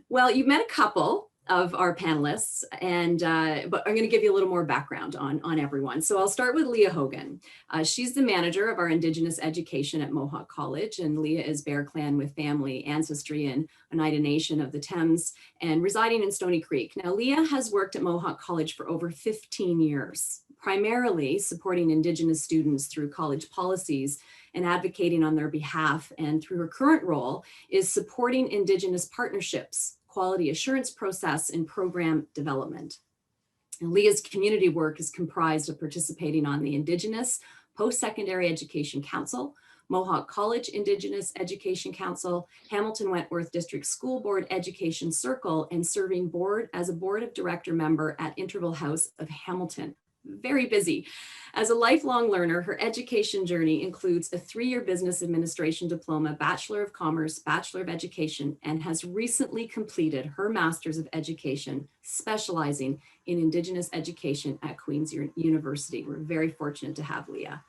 Well, you've met a couple of our panelists, and but I'm going to give you a little more background on everyone. So I'll start with Leah Hogan. She's the manager of our Indigenous education at Mohawk College, and Leah is Bear Clan with family, ancestry, and Oneida Nation of the Thames, and residing in Stony Creek. Now, Leah has worked at Mohawk College for over 15 years, primarily supporting Indigenous students through college policies and advocating on their behalf. And through her current role is supporting Indigenous partnerships, quality assurance process, and program development. And Leah's community work is comprised of participating on the Indigenous Post-Secondary Education Council, Mohawk College Indigenous Education Council, Hamilton Wentworth District School Board Education Circle, and serving as a board of director member at Interval House of Hamilton. Very busy. As a lifelong learner, her education journey includes a 3-year business administration diploma, Bachelor of Commerce, Bachelor of Education, and has recently completed her Master's of Education, specializing in Indigenous education at Queen's University. We're very fortunate to have Leah.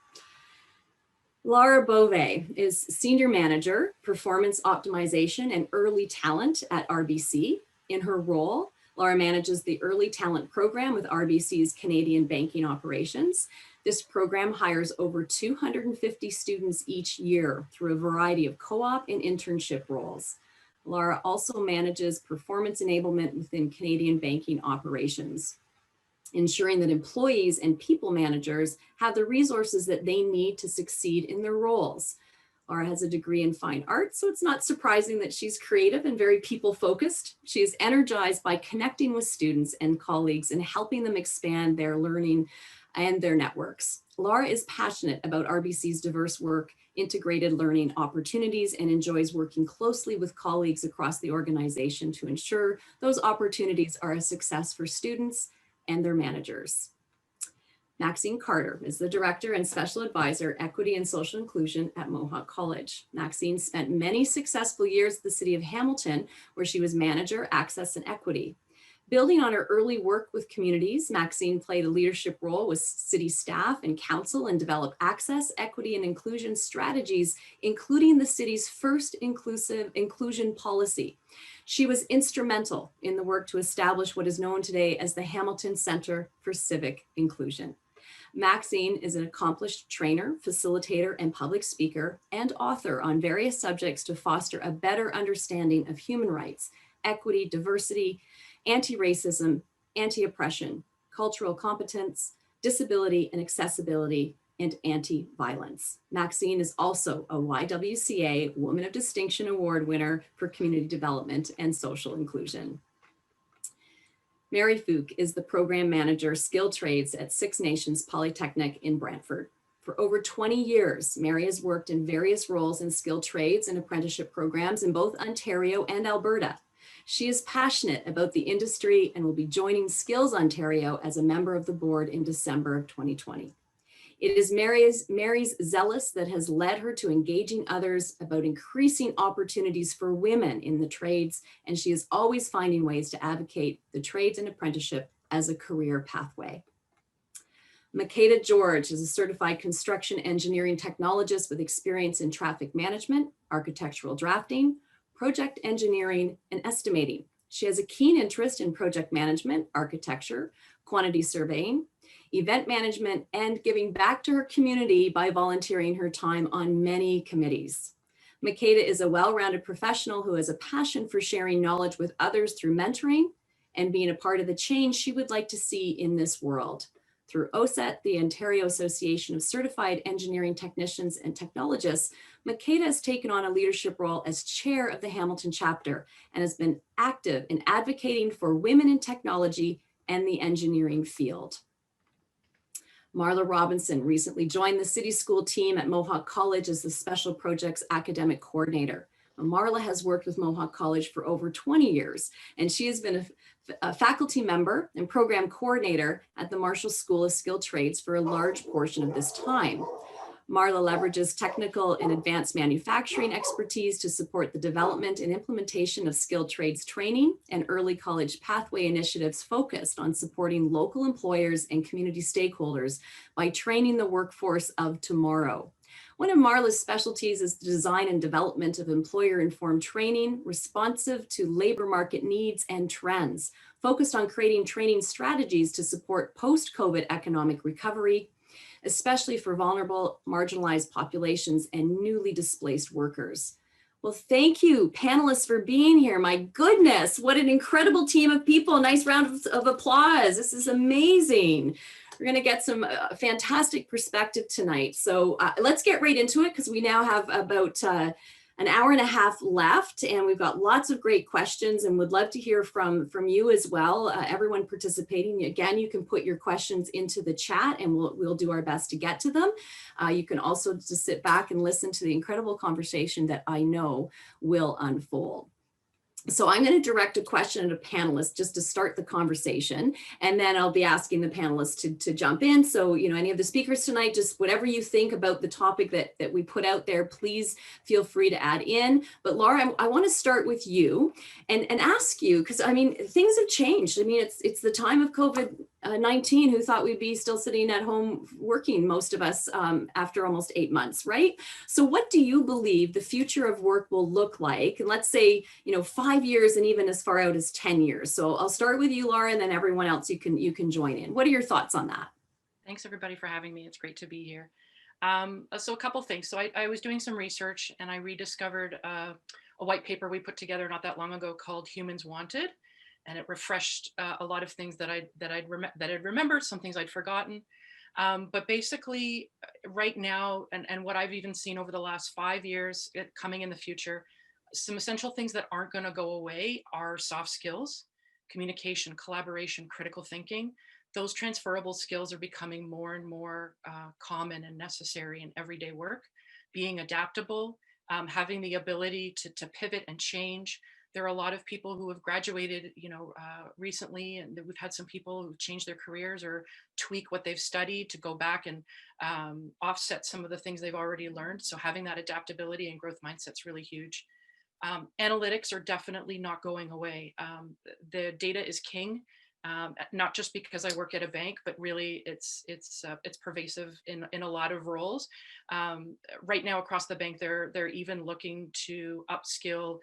Lara Beauvais is Senior Manager, Performance Optimization and Early Talent at RBC. In her role, Lara manages the Early Talent Program with RBC's Canadian banking operations. This program hires over 250 students each year through a variety of co-op and internship roles. Lara also manages performance enablement within Canadian banking operations, ensuring that employees and people managers have the resources that they need to succeed in their roles. Lara has a degree in fine arts, so it's not surprising that she's creative and very people-focused. She is energized by connecting with students and colleagues and helping them expand their learning and their networks. Lara is passionate about RBC's diverse work, integrated learning opportunities, and enjoys working closely with colleagues across the organization to ensure those opportunities are a success for students and their managers. Maxine Carter is the Director and Special Advisor, Equity and Social Inclusion at Mohawk College. Maxine spent many successful years at the City of Hamilton, where she was Manager, Access and Equity. Building on her early work with communities, Maxine played a leadership role with city staff and council and developed access, equity, and inclusion strategies, including the city's first inclusive inclusion policy. She was instrumental in the work to establish what is known today as the Hamilton Center for Civic Inclusion. Maxine is an accomplished trainer, facilitator, and public speaker, and author on various subjects to foster a better understanding of human rights, equity, diversity, anti-racism, anti-oppression, cultural competence, disability and accessibility, and anti-violence. Maxine is also a YWCA Woman of Distinction Award winner for community development and social inclusion. Mary Fuke is the program manager, skilled trades at Six Nations Polytechnic in Brantford. For over 20 years, Mary has worked in various roles in skilled trades and apprenticeship programs in both Ontario and Alberta. She is passionate about the industry and will be joining Skills Ontario as a member of the board in December of 2020. It is Mary's zealous that has led her to engaging others about increasing opportunities for women in the trades, and she is always finding ways to advocate the trades and apprenticeship as a career pathway. Makeda George is a certified construction engineering technologist with experience in traffic management, architectural drafting, project engineering, and estimating. She has a keen interest in project management, architecture, quantity surveying, event management, and giving back to her community by volunteering her time on many committees. Makeda is a well-rounded professional who has a passion for sharing knowledge with others through mentoring and being a part of the change she would like to see in this world. Through OACETT, the Ontario Association of Certified Engineering Technicians and Technologists, Makeda has taken on a leadership role as chair of the Hamilton chapter and has been active in advocating for women in technology and the engineering field. Marla Robinson recently joined the City School team at Mohawk College as the Special Projects Academic Coordinator. Marla has worked with Mohawk College for over 20 years, and she has been a faculty member and program coordinator at the Marshall School of Skilled Trades for a large portion of this time. Marla leverages technical and advanced manufacturing expertise to support the development and implementation of skilled trades training and early college pathway initiatives focused on supporting local employers and community stakeholders by training the workforce of tomorrow. One of Marla's specialties is the design and development of employer-informed training, responsive to labor market needs and trends, focused on creating training strategies to support post-COVID economic recovery, especially for vulnerable, marginalized populations and newly displaced workers. Well, thank you, panelists, for being here. My goodness, what an incredible team of people. Nice round of applause. This is amazing. We're going to get some fantastic perspective tonight. So let's get right into it, because we now have about an hour and a half left, and we've got lots of great questions and would love to hear from you as well. Everyone participating, again, you can put your questions into the chat and we'll do our best to get to them. You can also just sit back and listen to the incredible conversation that I know will unfold. So I'm going to direct a question at a panelist just to start the conversation, and then I'll be asking the panelists to jump in. So, you know, any of the speakers tonight, just whatever you think about the topic that we put out there, please feel free to add in. But Lara, I want to start with you and ask you, because I mean, things have changed. I mean, it's the time of COVID-19. Who thought we'd be still sitting at home working, most of us, after almost 8 months, right? So what do you believe the future of work will look like? And let's say, you know, 5 years and even as far out as 10 years. So I'll start with you, Lara, and then everyone else, you can join in. What are your thoughts on that? Thanks everybody for having me. It's great to be here. So a couple things. So I was doing some research and I rediscovered a white paper we put together not that long ago called Humans Wanted. And it refreshed a lot of things that I'd remembered, some things I'd forgotten. But basically right now, and what I've even seen over the last 5 years coming in the future, some essential things that aren't going to go away are soft skills, communication, collaboration, critical thinking. Those transferable skills are becoming more and more common and necessary in everyday work. Being adaptable, having the ability to pivot and change. There are a lot of people who have graduated, you know, recently, and we've had some people who changed their careers or tweak what they've studied to go back and offset some of the things they've already learned. So having that adaptability and growth mindset is really huge. Analytics are definitely not going away. The data is king, not just because I work at a bank, but really it's pervasive in a lot of roles. Right now across the bank, they're even looking to upskill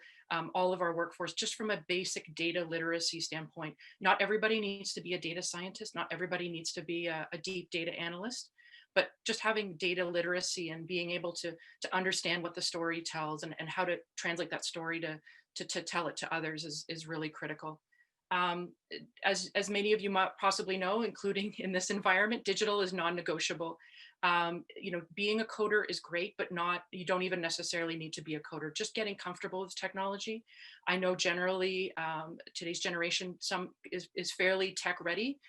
all of our workforce just from a basic data literacy standpoint. Not everybody needs to be a data scientist. Not everybody needs to be a deep data analyst. But just having data literacy and being able to understand what the story tells and how to translate that story to tell it to others is really critical. As many of you might possibly know, including in this environment, digital is non-negotiable. You know, being a coder is great, but you don't even necessarily need to be a coder. Just getting comfortable with technology. I know generally today's generation is fairly tech ready.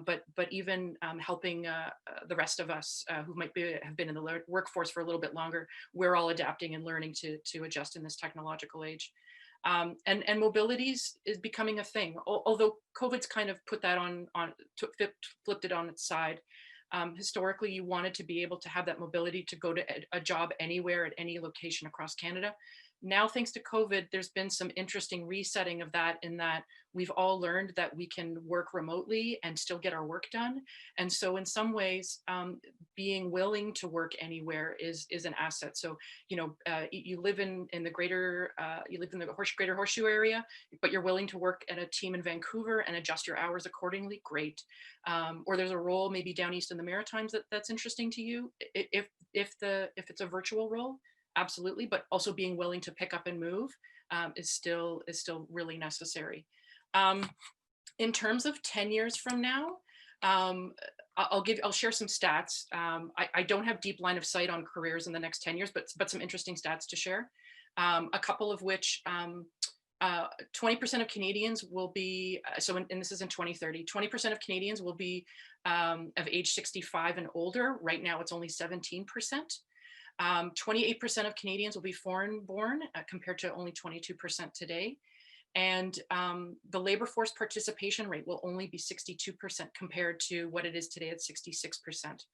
But even helping the rest of us who might have been in the workforce for a little bit longer, we're all adapting and learning to adjust in this technological age. And mobility is becoming a thing, although COVID's kind of put that flipped it on its side. Historically, you wanted to be able to have that mobility to go to a job anywhere at any location across Canada. Now, thanks to COVID, there's been some interesting resetting of that, in that we've all learned that we can work remotely and still get our work done. And so in some ways, being willing to work anywhere is an asset. So, you know, you live in the greater Horseshoe area, but you're willing to work at a team in Vancouver and adjust your hours accordingly, great. Or there's a role maybe down east in the Maritimes that's interesting to you. If it's a virtual role, absolutely, but also being willing to pick up and move is still really necessary. In terms of 10 years from now, I'll share some stats. I don't have deep line of sight on careers in the next 10 years, but some interesting stats to share. A couple of which 20% of Canadians will be, and this is in 2030, 20% of Canadians will be of age 65 and older. Right now, it's only 17%. 28% of Canadians will be foreign born compared to only 22% today. And the labor force participation rate will only be 62% compared to what it is today at 66%.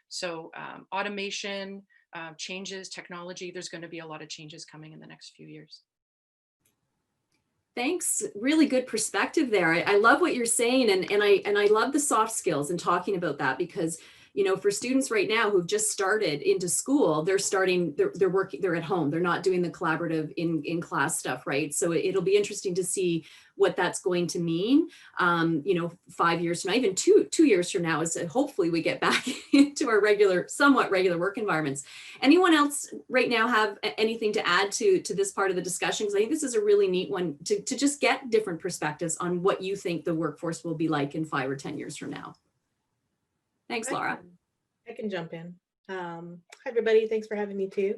So automation, changes, technology, there's going to be a lot of changes coming in the next few years. Thanks. Really good perspective there. I love what you're saying. And I love the soft skills and talking about that, because For students right now who've just started into school, they're working, they're at home, they're not doing the collaborative in class stuff, right? So it'll be interesting to see what that's going to mean, 5 years from now, even two years from now, is hopefully we get back into our somewhat regular work environments. Anyone else right now have anything to add to this part of the discussion? Because I think this is a really neat one to just get different perspectives on what you think the workforce will be like in 5 or 10 years from now. Thanks, Lara. I can jump in. Hi, everybody. Thanks for having me too.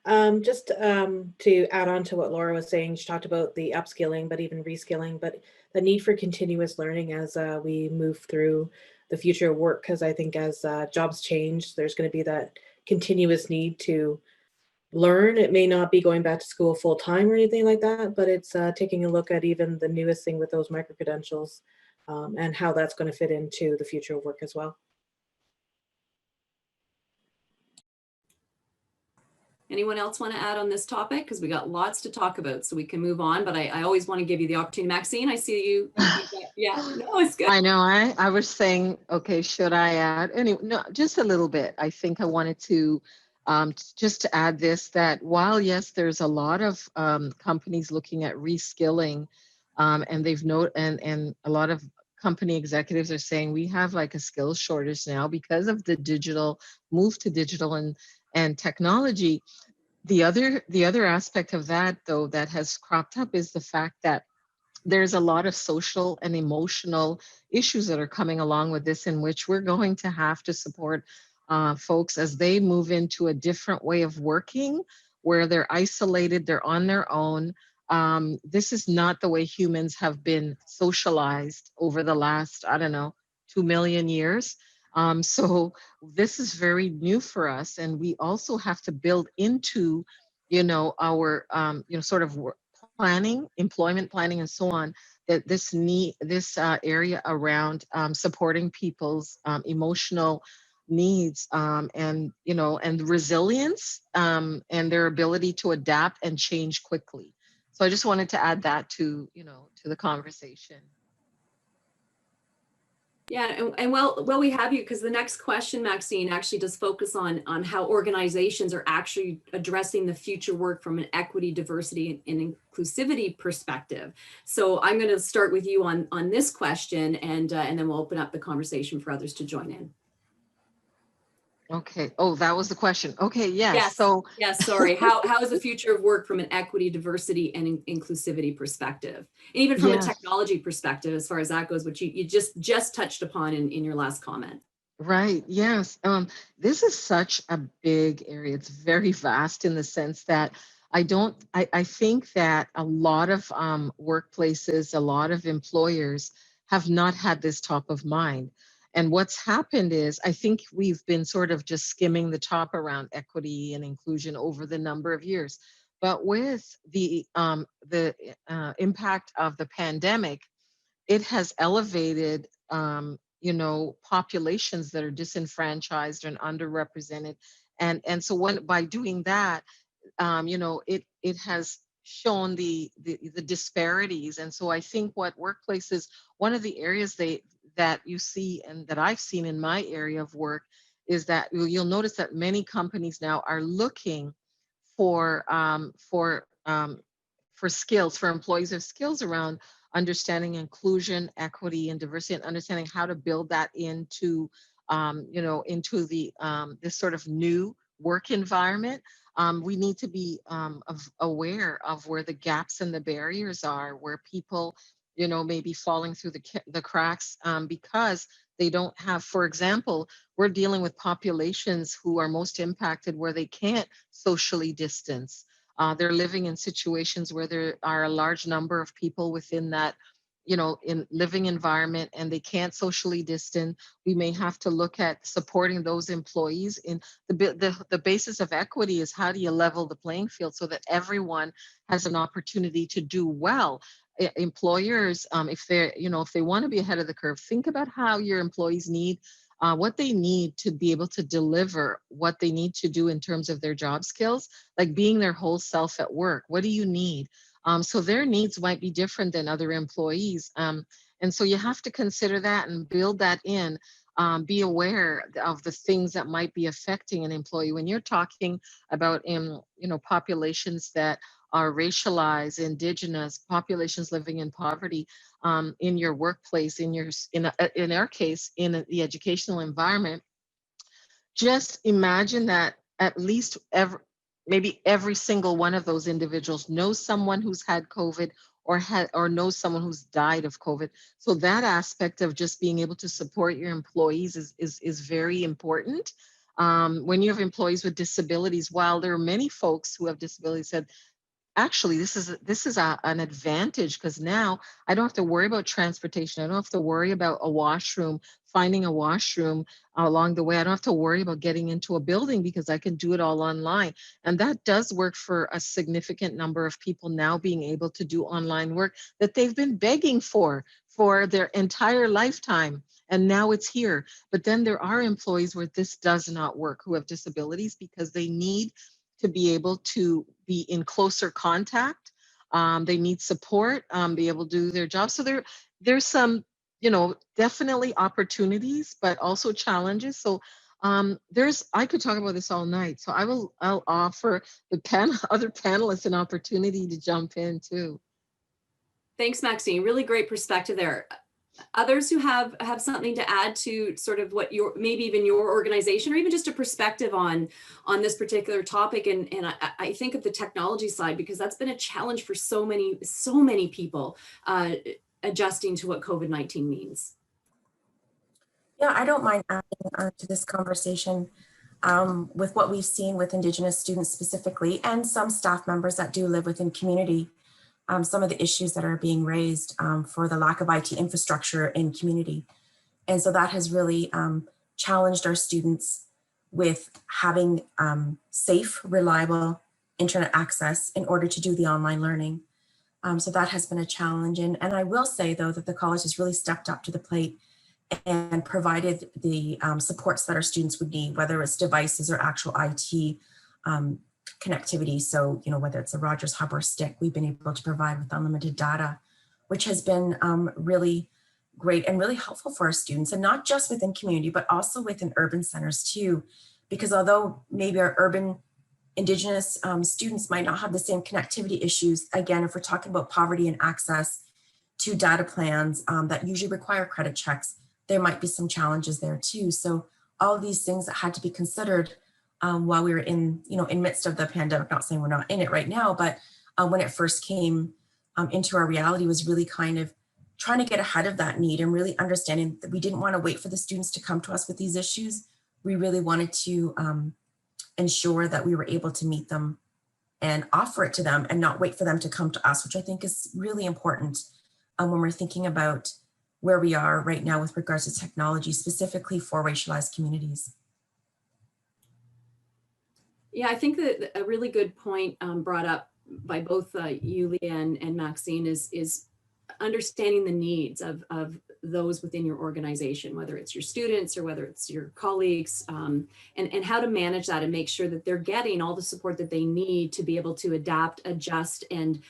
Just to add on to what Laura was saying, she talked about the upskilling, but even reskilling, but the need for continuous learning as we move through the future of work. Because I think as jobs change, there's going to be that continuous need to learn. It may not be going back to school full time or anything like that, but it's taking a look at even the newest thing with those micro credentials and how that's going to fit into the future of work as well. Anyone else want to add on this topic? Because we got lots to talk about, so we can move on. But I always want to give you the opportunity. Maxine, I see you. Yeah, no, it's good. I know. I was saying, okay, should I add? Anyway, no, just a little bit. I think I wanted to just to add this, that while, yes, there's a lot of companies looking at reskilling, and and a lot of company executives are saying we have like a skills shortage now because of the digital move to digital and technology. The other aspect of that, though, that has cropped up is the fact that there's a lot of social and emotional issues that are coming along with this, in which we're going to have to support folks as they move into a different way of working, where they're isolated, they're on their own. This is not the way humans have been socialized over the last, I don't know, 2 million years. So this is very new for us, and we also have to build into, our, sort of planning, employment planning, and so on. That this area around supporting people's emotional needs, and resilience, and their ability to adapt and change quickly. So I just wanted to add that to the conversation. Yeah, and well, we have you, because the next question, Maxine, actually does focus on how organizations are actually addressing the future work from an equity, diversity, and inclusivity perspective. So I'm going to start with you on this question, and then we'll open up the conversation for others to join in. Okay. Oh, that was the question. Okay. Yes. Yes. So yes. Sorry. How is the future of work from an equity, diversity, and inclusivity perspective, and even from a technology perspective, as far as that goes, which you just touched upon in your last comment. Right. Yes. This is such a big area. It's very vast in the sense that I think that a lot of workplaces, a lot of employers have not had this top of mind. And what's happened is, I think we've been sort of just skimming the top around equity and inclusion over the number of years. But with the impact of the pandemic, it has elevated, populations that are disenfranchised and underrepresented. And so by doing that, it has shown the disparities. And so I think what workplaces, one of the areas that you see, and that I've seen in my area of work, is that you'll notice that many companies now are looking for skills, for employees of skills around understanding inclusion, equity, and diversity, and understanding how to build that into into the this sort of new work environment. We need to be aware of where the gaps and the barriers are, where people, may be falling through the cracks because they don't have, for example, we're dealing with populations who are most impacted where they can't socially distance. They're living in situations where there are a large number of people within that, in living environment, and they can't socially distance. We may have to look at supporting those employees. In the basis of equity is, how do you level the playing field so that everyone has an opportunity to do well? Employers, if they want to be ahead of the curve, think about how your employees need, what they need to be able to deliver what they need to do in terms of their job skills, like being their whole self at work. What do you need? So their needs might be different than other employees. And so you have to consider that and build that in. be aware of the things that might be affecting an employee. When you're talking about, populations that are racialized, indigenous, populations living in poverty, in your workplace, in our case, in the educational environment, just imagine that at least maybe every single one of those individuals knows someone who's had COVID or knows someone who's died of COVID. So that aspect of just being able to support your employees is very important. When you have employees with disabilities, while there are many folks who have disabilities said, actually an advantage, because now I don't have to worry about transportation. I don't have to worry about a washroom, finding a washroom along the way. I don't have to worry about getting into a building because I can do it all online. And that does work for a significant number of people now, being able to do online work that they've been begging for their entire lifetime. And now it's here. But then there are employees where this does not work, who have disabilities, because they need to be able to be in closer contact. They need support, be able to do their job. So there's some, definitely opportunities, but also challenges. So I could talk about this all night. So I'll offer the other panelists an opportunity to jump in too. Thanks, Maxine. Really great perspective there. Others who have something to add to sort of what maybe even your organization, or even just a perspective on this particular topic. And I think of the technology side, because that's been a challenge for so many people adjusting to what COVID-19 means. Yeah, I don't mind adding to this conversation with what we've seen with Indigenous students specifically, and some staff members that do live within community. Some of the issues that are being raised for the lack of IT infrastructure in community. And so that has really challenged our students with having safe, reliable internet access in order to do the online learning. So that has been a challenge. And I will say, though, that the college has really stepped up to the plate and provided the supports that our students would need, whether it's devices or actual IT connectivity. So, whether it's a Rogers Hub or Stick, we've been able to provide with unlimited data, which has been really great and really helpful for our students, and not just within community, but also within urban centers too. Because although maybe our urban Indigenous students might not have the same connectivity issues, again, if we're talking about poverty and access to data plans that usually require credit checks, there might be some challenges there too. So all of these things that had to be considered while we were in midst of the pandemic, not saying we're not in it right now, but when it first came into our reality, was really kind of trying to get ahead of that need and really understanding that we didn't want to wait for the students to come to us with these issues. We really wanted to ensure that we were able to meet them and offer it to them and not wait for them to come to us, which I think is really important when we're thinking about where we are right now with regards to technology, specifically for racialized communities. Yeah, I think that a really good point brought up by both you, Leah, and Maxine is understanding the needs of those within your organization, whether it's your students or whether it's your colleagues, and how to manage that and make sure that they're getting all the support that they need to be able to adapt, adjust, and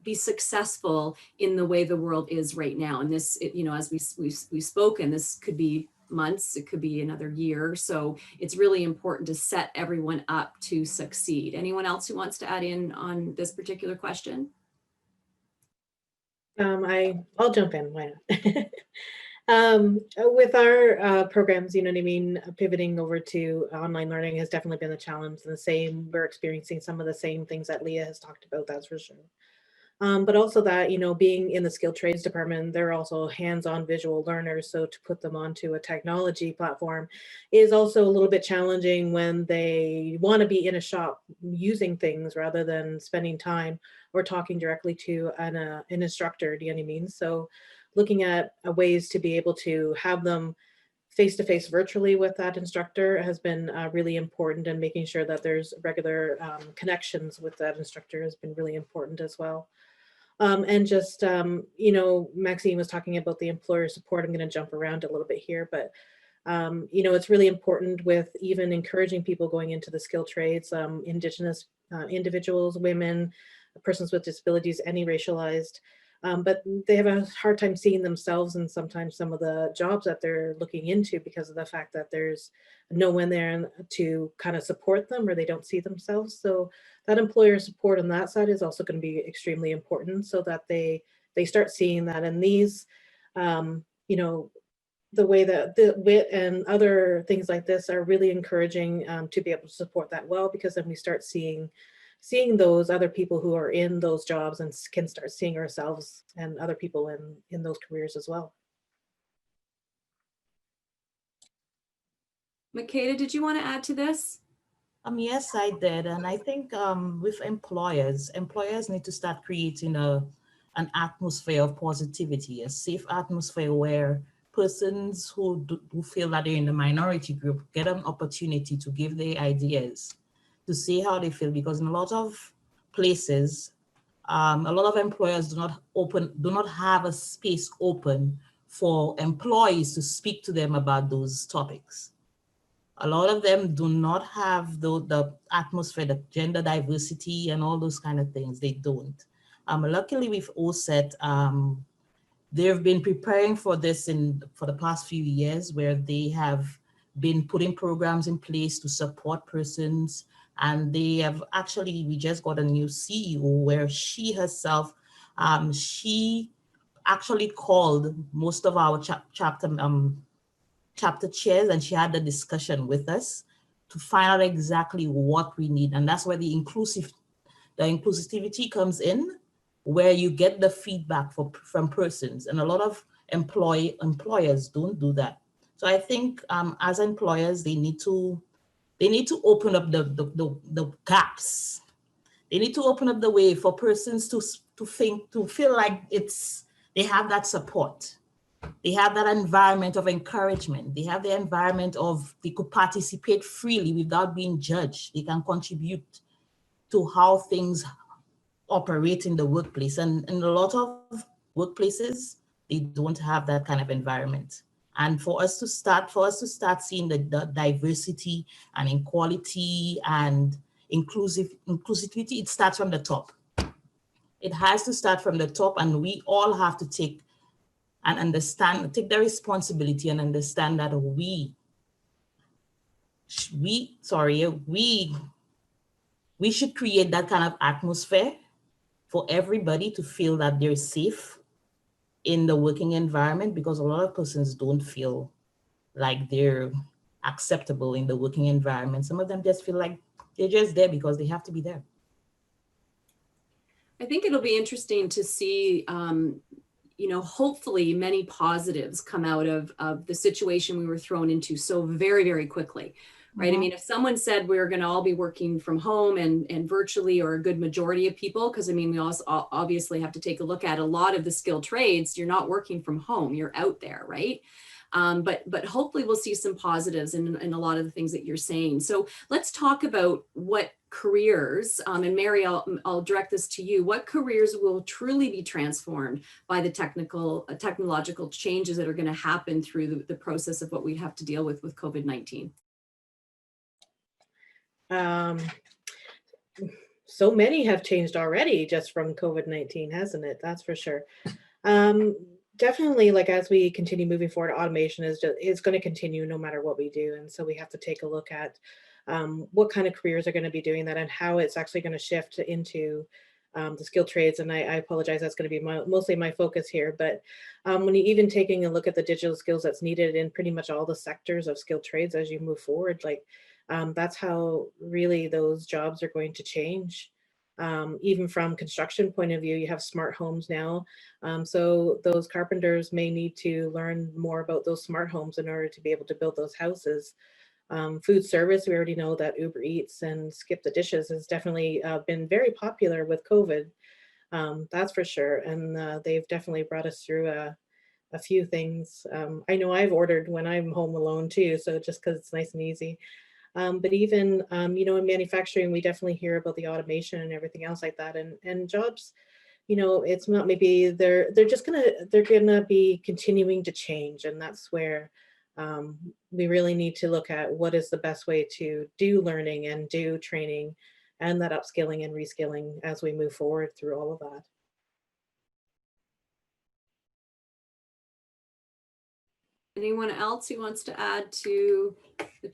be successful in the way the world is right now. And this, as we've spoken, this could be months, it could be another year. So it's really important to set everyone up to succeed. Anyone else who wants to add in on this particular question? I'll jump in. Why not? With our programs, pivoting over to online learning has definitely been a challenge. And the same, we're experiencing some of the same things that Leah has talked about, that's for sure. But also that, being in the skilled trades department, they're also hands-on visual learners. So to put them onto a technology platform is also a little bit challenging when they want to be in a shop using things rather than spending time or talking directly to an instructor, do you know what I mean? So looking at ways to be able to have them face-to-face virtually with that instructor has been really important, and making sure that there's regular connections with that instructor has been really important as well. And just, Maxine was talking about the employer support. I'm going to jump around a little bit here, but, it's really important with even encouraging people going into the skilled trades, Indigenous individuals, women, persons with disabilities, any racialized but they have a hard time seeing themselves in sometimes some of the jobs that they're looking into because of the fact that there's no one there to kind of support them, or they don't see themselves. So that employer support on that side is also going to be extremely important, so that they start seeing that. And these, you know, the way that the WiTT and other things like this are really encouraging to be able to support that well, because then we start seeing those other people who are in those jobs and can start seeing ourselves and other people in those careers as well. Makeda, did you want to add to this? Yes, I did. And I think with employers need to start creating an atmosphere of positivity, a safe atmosphere where persons who feel that they're in the minority group get an opportunity to give their ideas, to see how they feel. Because in a lot of places, a lot of employers do not have a space open for employees to speak to them about those topics. A lot of them do not have the atmosphere, the gender diversity and all those kind of things. They don't. Luckily with OACETT, they've been preparing for this for the past few years, where they have been putting programs in place to support persons. And they have actually, we just got a new CEO where she herself, she actually called most of our chapter chairs, and she had the discussion with us to find out exactly what we need. And that's where the inclusivity comes in, where you get the feedback from persons. And a lot of employers don't do that. So I think as employers, they need to open up the gaps. They need to open up the way for persons to feel like they have that support. They have that environment of encouragement. They have the environment of they could participate freely without being judged. They can contribute to how things operate in the workplace. And in a lot of workplaces, they don't have that kind of environment. And for us to start seeing the diversity and equality and inclusivity, it starts from the top. It has to start from the top, and we all have to take the responsibility and understand that we should create that kind of atmosphere for everybody to feel that they're safe in the working environment, because a lot of persons don't feel like they're acceptable in the working environment. Some of them just feel like they're just there because they have to be there. I think it'll be interesting to see, you know, hopefully many positives come out of the situation we were thrown into so very, very quickly, right? I mean, if someone said we're going to all be working from home and virtually, or a good majority of people, because I mean, we also obviously have to take a look at a lot of the skilled trades, you're not working from home, you're out there, right? But hopefully we'll see some positives in a lot of the things that you're saying. So let's talk about what careers, and Mary, I'll direct this to you. What careers will truly be transformed by the technological changes that are going to happen through the process of what we have to deal with COVID-19? So many have changed already just from COVID-19, hasn't it? That's for sure. Definitely, like as we continue moving forward, automation is going to continue no matter what we do. And so we have to take a look at what kind of careers are going to be doing that, and how it's actually going to shift into the skilled trades. And I apologize, that's going to be mostly my focus here. But when you even taking a look at the digital skills that's needed in pretty much all the sectors of skilled trades as you move forward, like that's how really those jobs are going to change. Even from construction point of view, you have smart homes now. So those carpenters may need to learn more about those smart homes in order to be able to build those houses. Food service, we already know that Uber Eats and Skip the Dishes has definitely been very popular with COVID. That's for sure. And they've definitely brought us through a few things. I know I've ordered when I'm home alone too, so just because it's nice and easy. But even, you know, in manufacturing, we definitely hear about the automation and everything else like that. And jobs, you know, it's not maybe they're gonna be continuing to change. And that's where we really need to look at what is the best way to do learning and do training and that upskilling and reskilling as we move forward through all of that. Anyone else who wants to add to the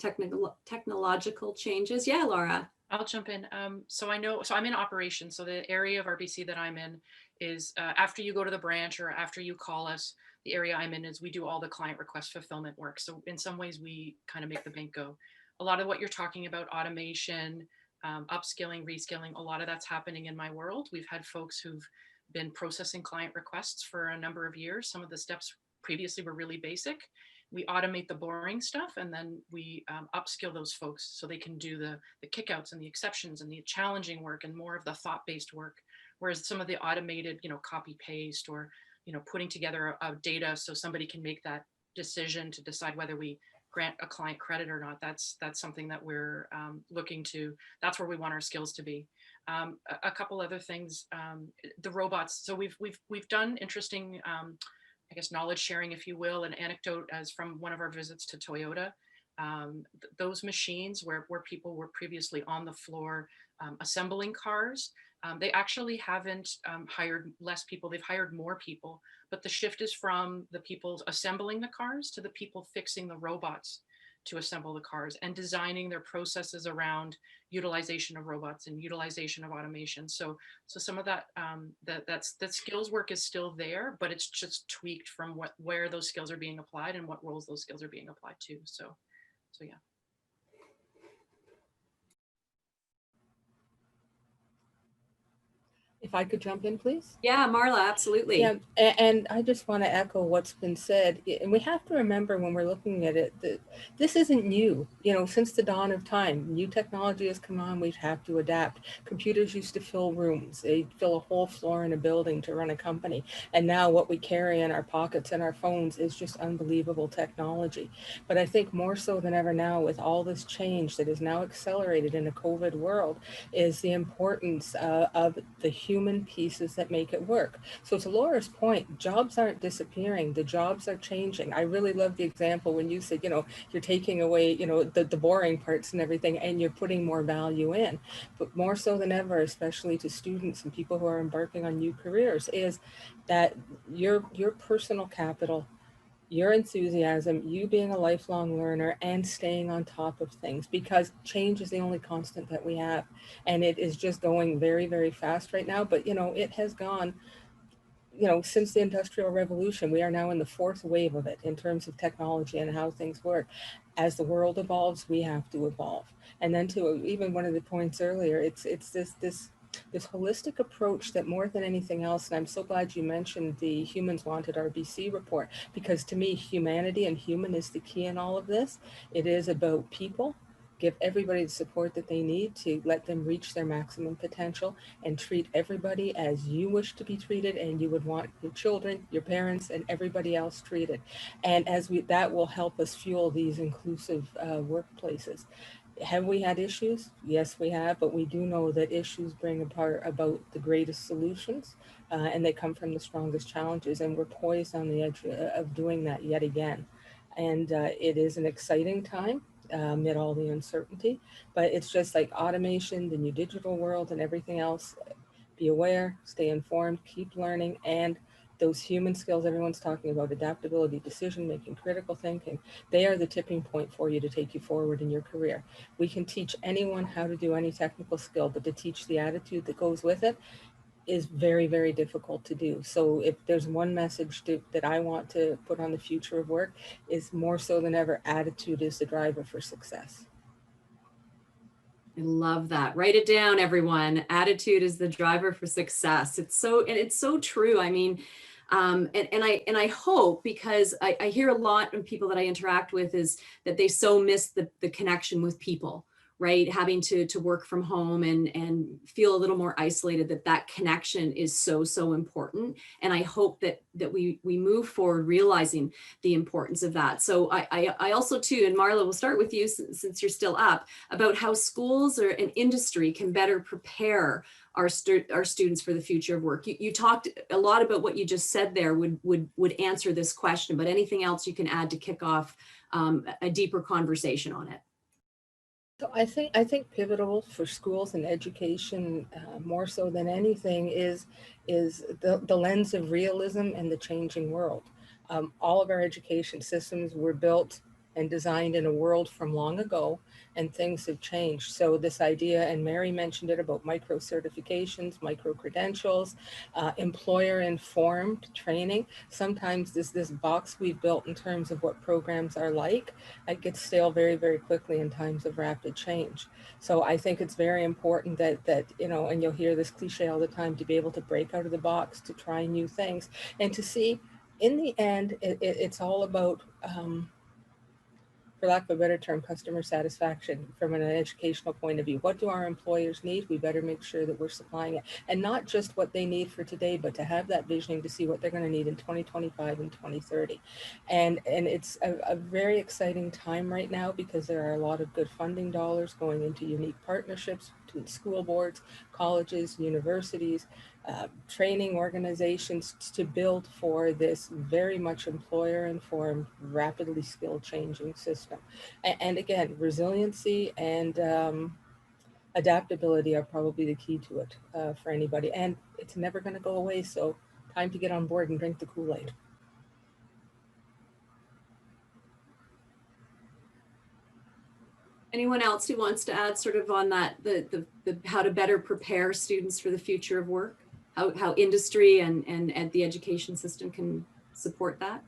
technological changes? Yeah, Lara. I'll jump in. So I'm in operations. So the area of RBC that I'm in is after you go to the branch or after you call us, the area I'm in is we do all the client request fulfillment work. So in some ways we kind of make the bank go. A lot of what you're talking about, automation, upskilling, reskilling, a lot of that's happening in my world. We've had folks who've been processing client requests for a number of years. Some of the steps previously were really basic. We automate the boring stuff and then we upskill those folks so they can do the kickouts and the exceptions and the challenging work and more of the thought-based work. Whereas some of the automated, copy paste or, putting together a data so somebody can make that decision to decide whether we grant a client credit or not. That's something that we're looking to, that's where we want our skills to be. A couple other things, the robots. So we've done interesting, I guess, knowledge sharing, if you will, an anecdote as from one of our visits to Toyota. Those machines where people were previously on the floor assembling cars, they actually haven't hired less people, they've hired more people, but the shift is from the people assembling the cars to the people fixing the robots to assemble the cars and designing their processes around utilization of robots and utilization of automation. So some of that that skills work is still there, but it's just tweaked from where those skills are being applied and what roles those skills are being applied to. So yeah. If I could jump in, please. Yeah, Marla, absolutely. Yeah, and I just want to echo what's been said. And we have to remember when we're looking at it that this isn't new. Since the dawn of time, new technology has come on, we have to adapt. Computers used to fill rooms. They'd fill a whole floor in a building to run a company. And now what we carry in our pockets and our phones is just unbelievable technology. But I think more so than ever now, with all this change that is now accelerated in a COVID world, is the importance of the human pieces that make it work. So to Laura's point, jobs aren't disappearing, the jobs are changing. I really love the example when you said, you're taking away, the boring parts and everything, and you're putting more value in. But more so than ever, especially to students and people who are embarking on new careers, is that your personal capital, your enthusiasm, you being a lifelong learner and staying on top of things, because change is the only constant that we have. And it is just going very, very fast right now. But, it has gone, since the Industrial Revolution, we are now in the fourth wave of it in terms of technology and how things work. As the world evolves, we have to evolve. And then to even one of the points earlier, it's this holistic approach that more than anything else, and I'm so glad you mentioned the Humans Wanted RBC report, because to me, humanity and human is the key in all of this. It is about people. Give everybody the support that they need to let them reach their maximum potential, and treat everybody as you wish to be treated and you would want your children, your parents, and everybody else treated. And that will help us fuel these inclusive workplaces. Have we had issues? Yes, we have, but we do know that issues bring about the greatest solutions, and they come from the strongest challenges, and we're poised on the edge of doing that yet again. And it is an exciting time amid all the uncertainty, but it's just like automation, the new digital world, and everything else. Be aware, stay informed, keep learning, and those human skills everyone's talking about, adaptability, decision-making, critical thinking, they are the tipping point for you to take you forward in your career. We can teach anyone how to do any technical skill, but to teach the attitude that goes with it is very, very difficult to do. So if there's one message that I want to put on the future of work, is more so than ever, attitude is the driver for success. I love that. Write it down, everyone. Attitude is the driver for success. It's so true. I mean, and I hope, because I hear a lot of people that I interact with is that they so miss the connection with people, right? Having to work from home and feel a little more isolated, that connection is so important. And I hope that we move forward realizing the importance of that. So I also too, and Marla, we'll start with you since you're still up, about how schools or an industry can better prepare our students for the future of work. You talked a lot about what you just said there would answer this question, but anything else you can add to kick off a deeper conversation on it? So I think pivotal for schools and education, more so than anything, is the lens of realism and the changing world. All of our education systems were built and designed in a world from long ago, and things have changed. So this idea, and Mary mentioned it, about micro certifications, micro credentials, employer informed training. Sometimes this box we've built in terms of what programs are like, it gets stale very, very quickly in times of rapid change. So I think it's very important that you know, and you'll hear this cliche all the time, to be able to break out of the box, to try new things, and to see in the end, it's all about, for lack of a better term, customer satisfaction from an educational point of view. What do our employers need? We better make sure that we're supplying it. And not just what they need for today, but to have that visioning to see what they're going to need in 2025 and 2030. And it's a very exciting time right now, because there are a lot of good funding dollars going into unique partnerships between school boards, colleges, universities, training organizations, to build for this very much employer-informed, rapidly skill-changing system. And again, resiliency and adaptability are probably the key to it for anybody. And it's never going to go away, so time to get on board and drink the Kool-Aid. Anyone else who wants to add sort of on that, the how to better prepare students for the future of work, how industry and the education system can support that?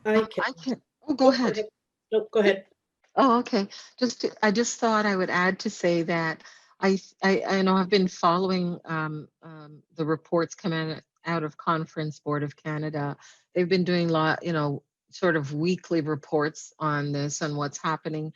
I can. Oh, go ahead. Nope, go ahead. Oh, okay. I just thought I would add to say that I know I've been following the reports coming out of Conference Board of Canada. They've been doing sort of weekly reports on this and what's happening,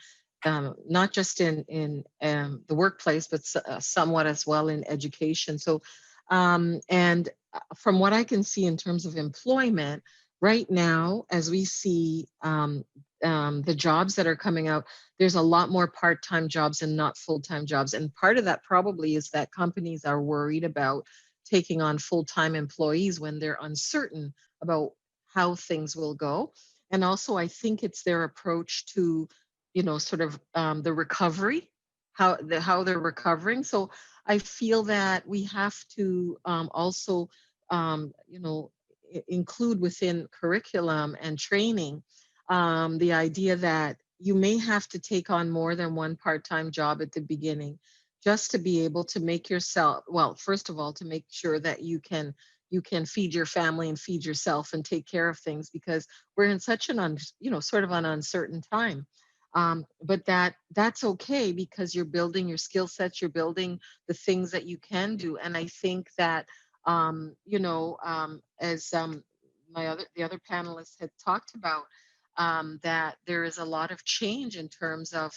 not just in the workplace, but somewhat as well in education. So, and from what I can see in terms of employment right now, as we see the jobs that are coming out, there's a lot more part-time jobs and not full-time jobs. And part of that probably is that companies are worried about taking on full-time employees when they're uncertain about how things will go. And also, I think it's their approach to, sort of the recovery, how they're recovering. So I feel that we have to also, include within curriculum and training the idea that you may have to take on more than one part-time job at the beginning, just to be able to make yourself, well, first of all, to make sure that you can feed your family and feed yourself and take care of things, because we're in such an sort of an uncertain time. But that's okay, because you're building your skill sets, you're building the things that you can do. And I think that as the other panelists had talked about, that there is a lot of change in terms of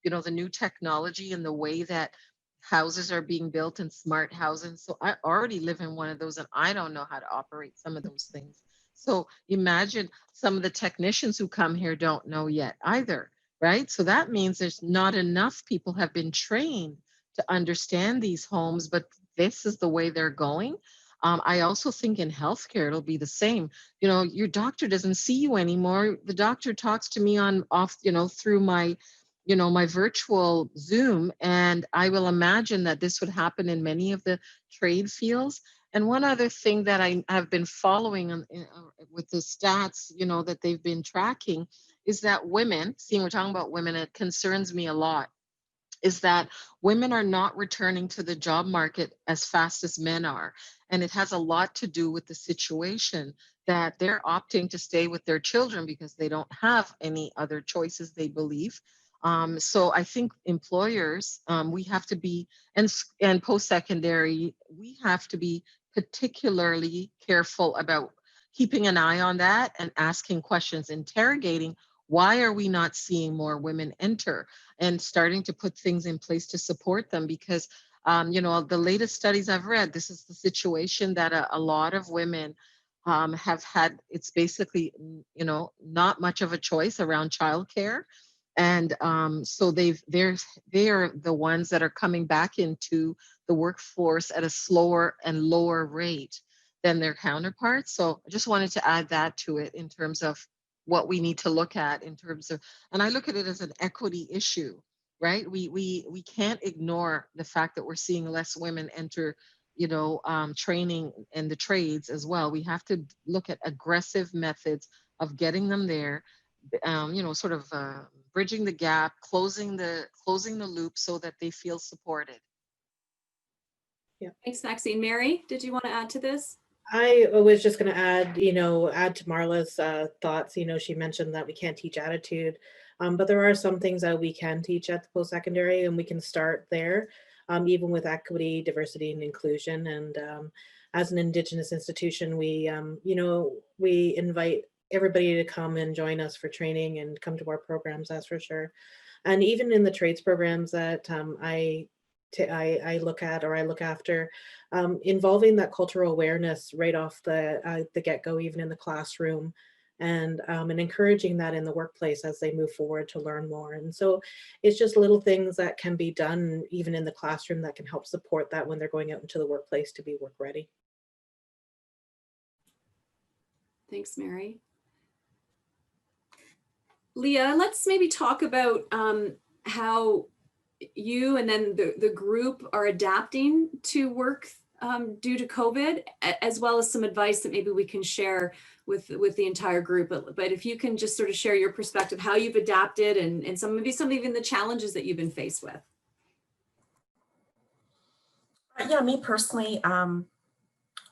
the new technology and the way that houses are being built in smart housing. So I already live in one of those, and I don't know how to operate some of those things. So imagine some of the technicians who come here don't know yet either, right? So that means there's not enough people have been trained to understand these homes, but this is the way they're going. I also think in healthcare, it'll be the same. Your doctor doesn't see you anymore. The doctor talks to me through my, my virtual Zoom. And I will imagine that this would happen in many of the trade fields. And one other thing that I have been following with the stats, that they've been tracking, is that women, we're talking about women, it concerns me a lot, is that women are not returning to the job market as fast as men are. And it has a lot to do with the situation that they're opting to stay with their children because they don't have any other choices, they believe. So I think employers, we have to be, and post-secondary, we have to be particularly careful about keeping an eye on that and asking questions, interrogating, why are we not seeing more women enter, and starting to put things in place to support them? Because, the latest studies I've read, this is the situation that a lot of women have had. It's basically, not much of a choice around childcare. And so they are the ones that are coming back into the workforce at a slower and lower rate than their counterparts. So I just wanted to add that to it in terms of what we need to look at in terms of, and I look at it as an equity issue, right? We can't ignore the fact that we're seeing less women enter training in the trades as well. We have to look at aggressive methods of getting them there, sort of bridging the gap, closing the loop so that they feel supported. Yeah. Thanks, Maxine. Mary, did you want to add to this? I was just going to add, add to Marla's thoughts. She mentioned that we can't teach attitude, but there are some things that we can teach at the post-secondary, and we can start there, even with equity, diversity, and inclusion. And as an Indigenous institution, we invite everybody to come and join us for training and come to our programs, that's for sure. And even in the trades programs that I look at or I look after, involving that cultural awareness right off the get-go, even in the classroom, and encouraging that in the workplace as they move forward to learn more. And so it's just little things that can be done even in the classroom that can help support that when they're going out into the workplace to be work ready. Thanks, Mary. Leah, let's maybe talk about how you and then the group are adapting to work due to COVID, as well as some advice that maybe we can share with the entire group. But if you can just sort of share your perspective, how you've adapted and maybe some even the challenges that you've been faced with. Yeah, me personally,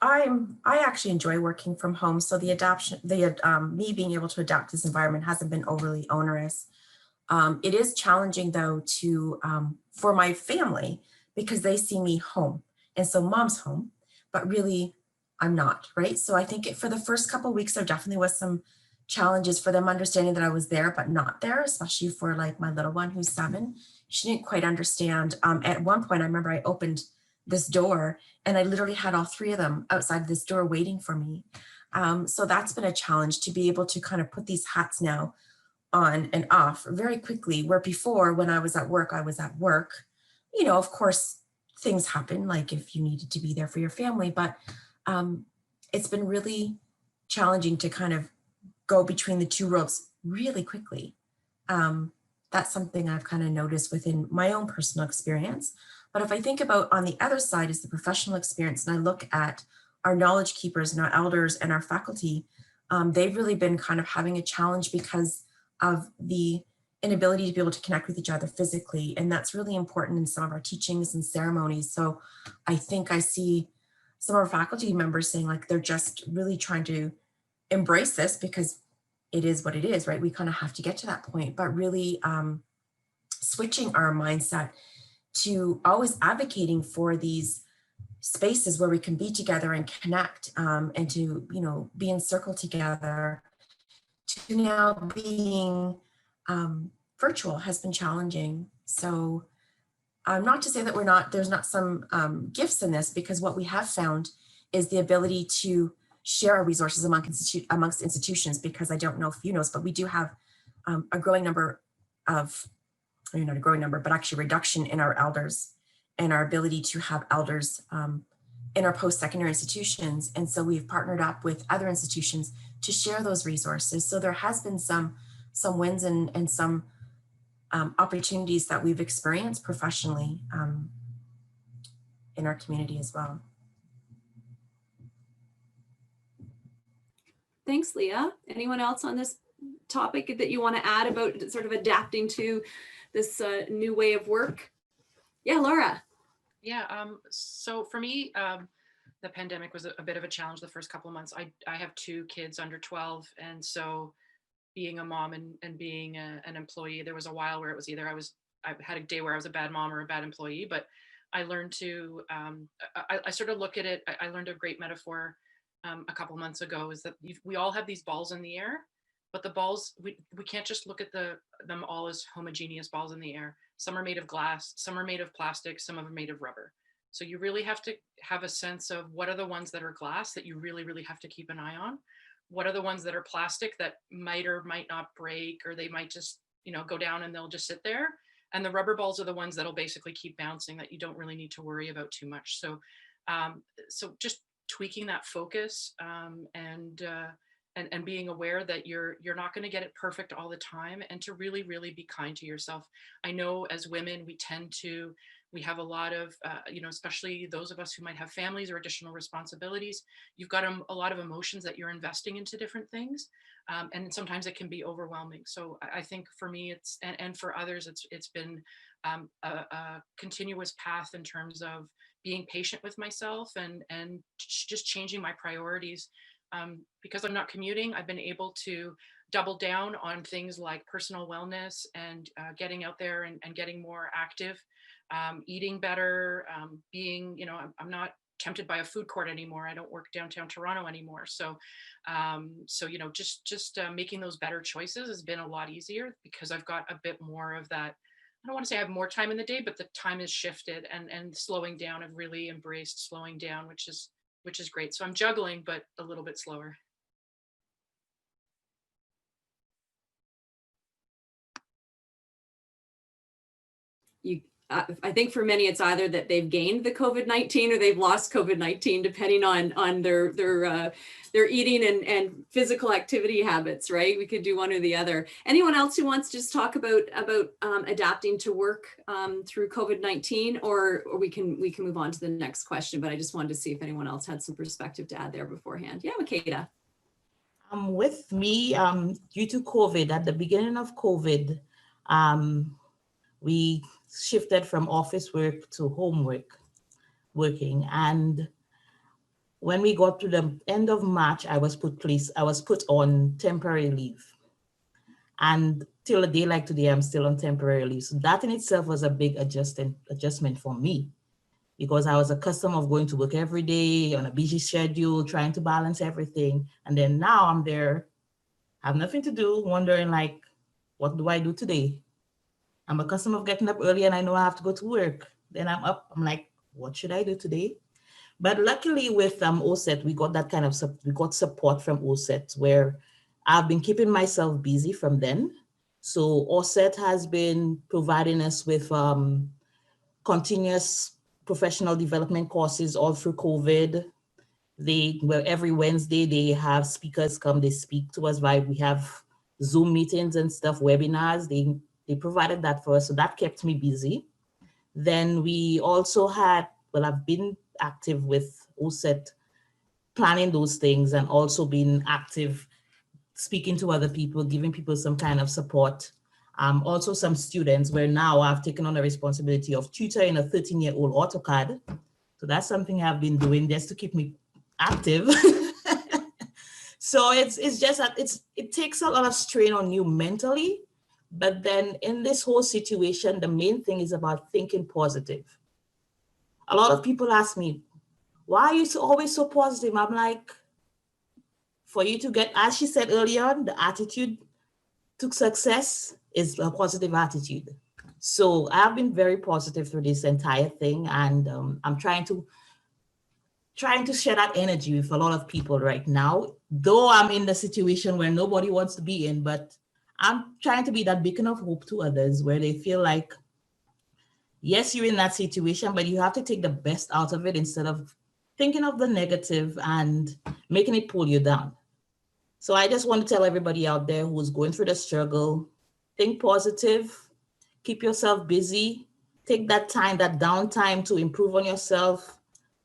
I actually enjoy working from home. So the adaptation, me being able to adapt to this environment hasn't been overly onerous. It is challenging though for my family because they see me home. And so mom's home, but really I'm not, right? So I think for the first couple of weeks, there definitely was some challenges for them understanding that I was there, but not there, especially for like my little one who's 7. She didn't quite understand. At one point, I remember I opened this door and I literally had all 3 of them outside this door waiting for me. So that's been a challenge to be able to kind of put these hats now on and off very quickly, where before when I was at work, of course, things happen, like if you needed to be there for your family, but it's been really challenging to kind of go between the 2 worlds really quickly. That's something I've kind of noticed within my own personal experience. But if I think about on the other side is the professional experience, and I look at our knowledge keepers and our elders and our faculty, they've really been kind of having a challenge because of the inability to be able to connect with each other physically. And that's really important in some of our teachings and ceremonies. So I think I see some of our faculty members saying like, they're just really trying to embrace this because it is what it is, right? We kind of have to get to that point, but really switching our mindset to always advocating for these spaces where we can be together and connect and to, be in circle together, to now being virtual has been challenging. So not to say that there's not some gifts in this, because what we have found is the ability to share our resources amongst institutions, because I don't know if you know, but we do have a growing number of, not a growing number, but actually reduction in our elders and our ability to have elders in our post-secondary institutions. And so we've partnered up with other institutions to share those resources. So there has been some wins and some opportunities that we've experienced professionally in our community as well. Thanks, Leah. Anyone else on this topic that you want to add about sort of adapting to this new way of work? Yeah, Lara. Yeah, so for me, the pandemic was a bit of a challenge the first couple of months. I have 2 kids under 12. And so being a mom and being an employee, there was a while where it was either I had a day where I was a bad mom or a bad employee, but I learned to, I sort of look at it, I learned a great metaphor a couple months ago, is that we all have these balls in the air, but the balls, we can't just look at them all as homogeneous balls in the air. Some are made of glass, some are made of plastic, some are made of rubber. So you really have to have a sense of what are the ones that are glass that you really, really have to keep an eye on. What are the ones that are plastic that might or might not break, or they might just, go down and they'll just sit there. And the rubber balls are the ones that'll basically keep bouncing, that you don't really need to worry about too much. So, so just tweaking that focus and being aware that you're not going to get it perfect all the time, and to really, really be kind to yourself. I know as women, we tend to We have a lot of, especially those of us who might have families or additional responsibilities. You've got a lot of emotions that you're investing into different things. And sometimes it can be overwhelming. So I think for me, and for others, it's been a continuous path in terms of being patient with myself and just changing my priorities. Because I'm not commuting, I've been able to double down on things like personal wellness and getting out there and getting more active, eating better, being, I'm not tempted by a food court anymore. I don't work downtown Toronto anymore. So, just making those better choices has been a lot easier because I've got a bit more of that. I don't want to say I have more time in the day, but the time has shifted and slowing down. I've really embraced slowing down, which is great. So I'm juggling, but a little bit slower. I think for many, it's either that they've gained the COVID-19 or they've lost COVID-19, depending on their eating and physical activity habits, right? We could do one or the other. Anyone else who wants to just talk about adapting to work through COVID-19, or we can move on to the next question, but I just wanted to see if anyone else had some perspective to add there beforehand. Yeah, Makeda. With me, due to COVID, at the beginning of COVID, we shifted from office work to home working. And when we got to the end of March, I was put on temporary leave. And till a day like today, I'm still on temporary leave. So that in itself was a big adjustment for me, because I was accustomed of going to work every day on a busy schedule, trying to balance everything. And then now I'm there, have nothing to do, wondering like, what do I do today? I'm accustomed of getting up early and I know I have to go to work. Then I'm up, I'm like, what should I do today? But luckily with OACETT, we got that kind of, we got support from OACETT where I've been keeping myself busy from then. So OACETT has been providing us with continuous professional development courses all through COVID. Every Wednesday they have speakers come, they speak to us we have Zoom meetings and stuff, webinars. They provided that for us, so that kept me busy. Then we also had, I've been active with OACETT, planning those things, and also been active speaking to other people, giving people some kind of support. Also some students, where now I've taken on the responsibility of tutoring a 13-year-old AutoCAD. So that's something I've been doing just to keep me active. So it's just that it takes a lot of strain on you mentally. But then in this whole situation, the main thing is about thinking positive. A lot of people ask me, why are you always so positive? I'm like, for you to get, as she said earlier on, the attitude to success is a positive attitude. So I've been very positive through this entire thing. And I'm trying to share that energy with a lot of people right now, though I'm in the situation where nobody wants to be in, but I'm trying to be that beacon of hope to others where they feel like, yes, you're in that situation, but you have to take the best out of it instead of thinking of the negative and making it pull you down. So I just want to tell everybody out there who's going through the struggle, think positive, keep yourself busy, take that time, that downtime to improve on yourself,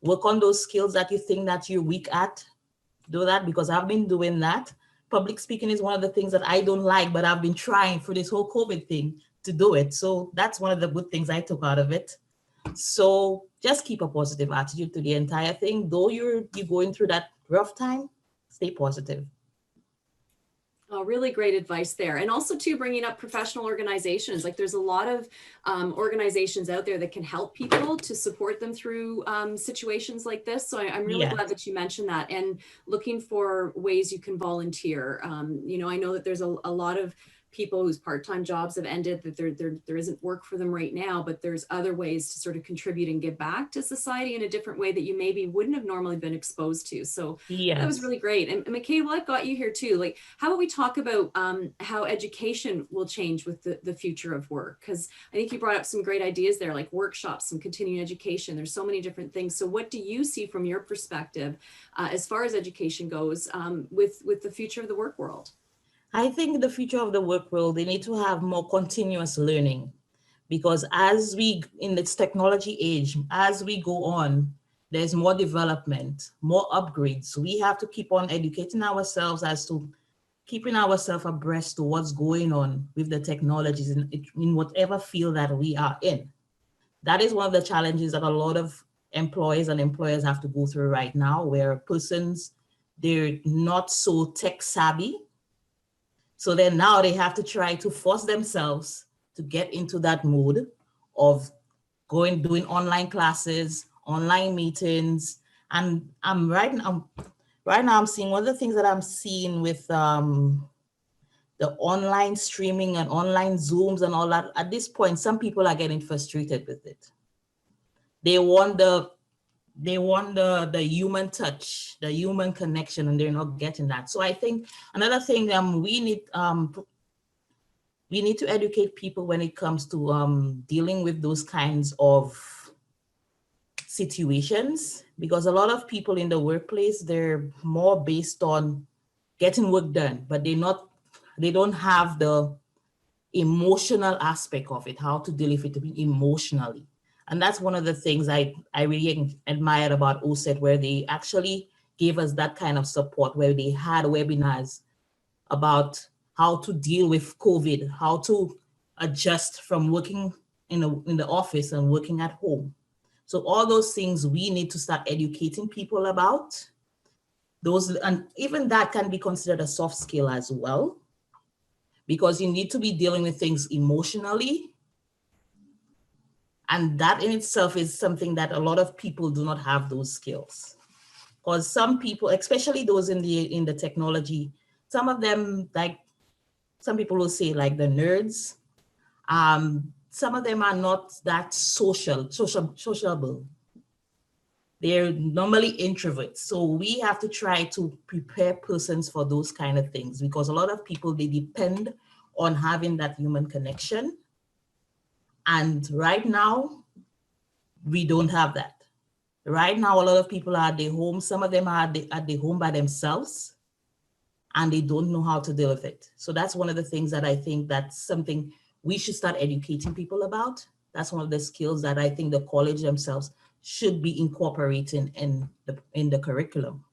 work on those skills that you think that you're weak at. Do that, because I've been doing that. Public speaking is one of the things that I don't like, but I've been trying for this whole COVID thing to do it. So that's one of the good things I took out of it. So just keep a positive attitude to the entire thing. Though you're going through that rough time, stay positive. Oh, really great advice there. And also too, bringing up professional organizations. Like there's a lot of organizations out there that can help people to support them through situations like this. So I'm really glad that you mentioned that, and looking for ways you can volunteer. I know that there's a lot of people whose part-time jobs have ended, that there isn't work for them right now, but there's other ways to sort of contribute and give back to society in a different way that you maybe wouldn't have normally been exposed to. So that was really great. And Makeda, what got you here too? Like, how about we talk about how education will change with the future of work? Because I think you brought up some great ideas there, like workshops, some continuing education. There's so many different things. So what do you see from your perspective as far as education goes with the future of the work world? I think the future of the work world, they need to have more continuous learning, because as we, in this technology age, as we go on, there's more development, more upgrades. We have to keep on educating ourselves as to keeping ourselves abreast to what's going on with the technologies in whatever field that we are in. That is one of the challenges that a lot of employees and employers have to go through right now, where persons, they're not so tech savvy. So then now they have to try to force themselves to get into that mode of doing online classes, online meetings. And right now I'm seeing one of the things that I'm seeing with the online streaming and online Zooms and all that. At this point, some people are getting frustrated with it. They want the human touch, the human connection, and they're not getting that. So I think another thing we need to educate people when it comes to dealing with those kinds of situations, because a lot of people in the workplace, they're more based on getting work done, but they don't have the emotional aspect of it, how to deal with it emotionally. And that's one of the things I really admired about OACETT, where they actually gave us that kind of support, where they had webinars about how to deal with COVID, how to adjust from working in the office and working at home. So all those things we need to start educating people about. Those, and even that can be considered a soft skill as well, because you need to be dealing with things emotionally. And that in itself is something that a lot of people do not have those skills. Because some people, especially those in the technology, some of them, like some people will say like the nerds, some of them are not that sociable. They're normally introverts. So we have to try to prepare persons for those kind of things, because a lot of people, they depend on having that human connection. And right now, we don't have that. Right now, a lot of people are at their home. Some of them are at their home by themselves, and they don't know how to deal with it. So that's one of the things that I think that's something we should start educating people about. That's one of the skills that I think the college themselves should be incorporating in the curriculum,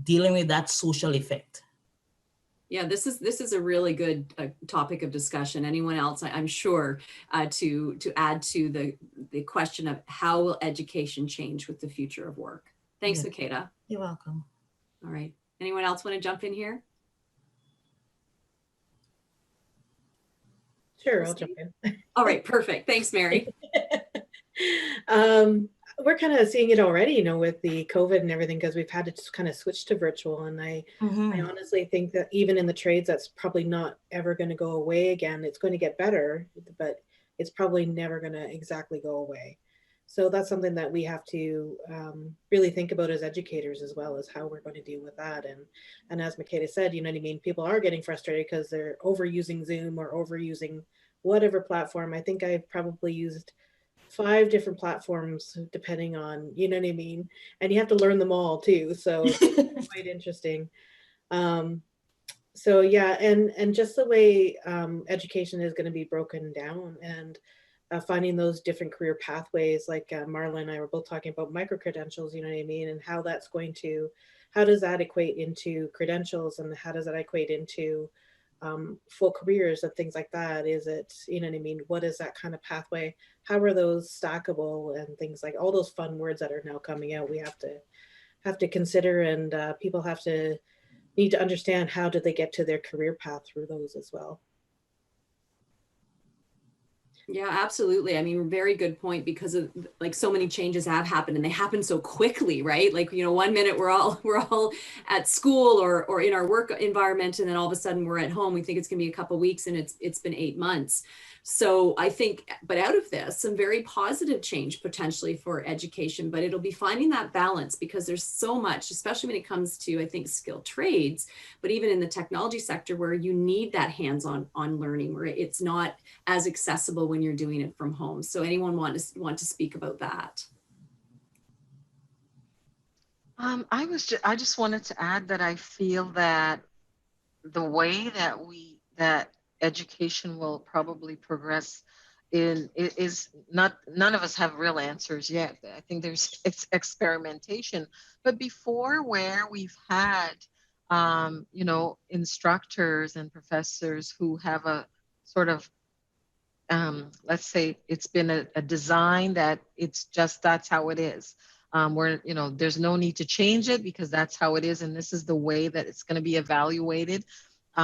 dealing with that social effect. Yeah, this is a really good topic of discussion. Anyone else, I'm sure, to add to the question of how will education change with the future of work? Thanks, Makeda. You're welcome. All right. Anyone else want to jump in here? Sure, I'll jump in. All right, perfect. Thanks, Mary. We're kind of seeing it already, with the COVID and everything, because we've had to just kind of switch to virtual. And I honestly think that even in the trades, that's probably not ever going to go away again. It's going to get better, but it's probably never going to exactly go away. So that's something that we have to really think about as educators, as well as how we're going to deal with that. And as Makeda said, you know what I mean? People are getting frustrated because they're overusing Zoom or overusing whatever platform. I think I've probably used 5 different platforms, depending on, you know what I mean? And you have to learn them all too. So it's quite interesting. So yeah, and just the way education is going to be broken down, and finding those different career pathways, like Marla and I were both talking about micro-credentials, you know what I mean? And how that's going to, how does that equate into credentials, and how does that equate into full careers and things like that? Is it, you know what I mean? What is that kind of pathway? How are those stackable and things, like all those fun words that are now coming out, we have to consider, and people need to understand how do they get to their career path through those as well. Yeah, absolutely. I mean, very good point, because of like so many changes have happened, and they happen so quickly, right? Like, 1 minute we're all at school or in our work environment, and then all of a sudden we're at home. We think it's gonna be a couple of weeks, and it's been 8 months. So I think, but out of this, some very positive change potentially for education, but it'll be finding that balance, because there's so much, especially when it comes to, I think, skilled trades, but even in the technology sector, where you need that hands-on learning, where it's not as accessible when you're doing it from home. So anyone want to speak about that? I just wanted to add that I feel that the way that education will probably progress is not, none of us have real answers yet. I think there's experimentation, but before, where we've had, you know, instructors and professors who have a sort of, let's say it's been a design that it's just, that's how it is. Where, you know, there's no need to change it because that's how it is. And this is the way that it's going to be evaluated.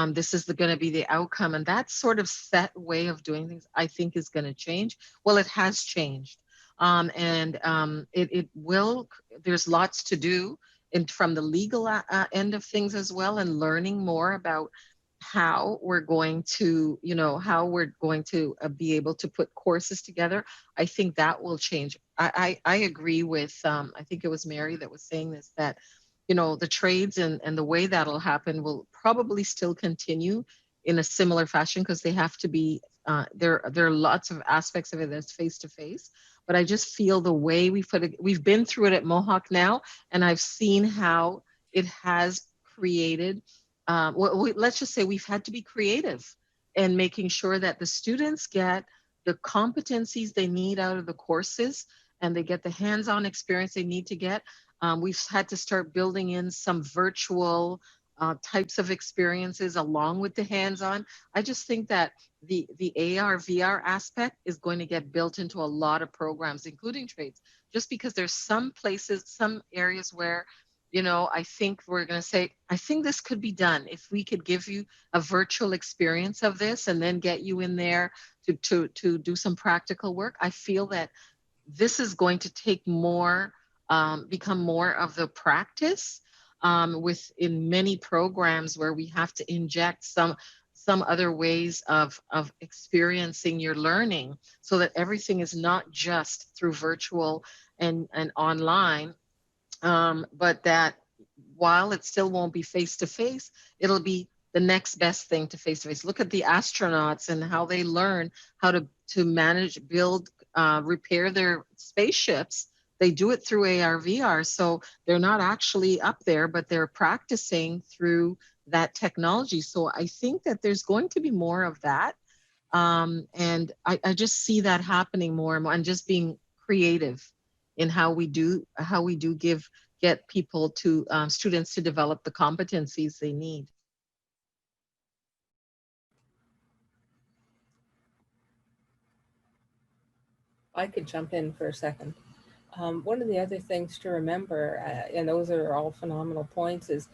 This is going to be the outcome. And that sort of set way of doing things, I think, is going to change. Well, it has changed. It will, there's lots to do from the legal end of things as well, and learning more about how we're going to, you know, how we're going to be able to put courses together. I think that will change. I agree with, I think it was Mary that was saying this, that, you know, the trades and the way that'll happen will probably still continue in a similar fashion, because they have to be, there are lots of aspects of it that's face to face. But I just feel the way we put it, we've been through it at Mohawk now, and I've seen how it has created, let's just say we've had to be creative in making sure that the students get the competencies they need out of the courses, and they get the hands-on experience they need to get. We've had to start building in some virtual types of experiences along with the hands-on. I just think that the AR, VR aspect is going to get built into a lot of programs, including trades, just because there's some places, some areas where, you know, I think we're going to say, I think this could be done if we could give you a virtual experience of this and then get you in there to do some practical work. I feel that this is going to take more, become more of the practice within many programs where we have to inject some other ways of experiencing your learning, so that everything is not just through virtual and online, but that while it still won't be face-to-face, it'll be the next best thing to face-to-face. Look at the astronauts and how they learn how to manage, build, repair their spaceships. They do it through AR, VR. So they're not actually up there, but they're practicing through that technology. So I think that there's going to be more of that. And I just see that happening more and more, and just being creative in how we do get people to, students to develop the competencies they need. I could jump in for a second. One of the other things to remember, and those are all phenomenal points, is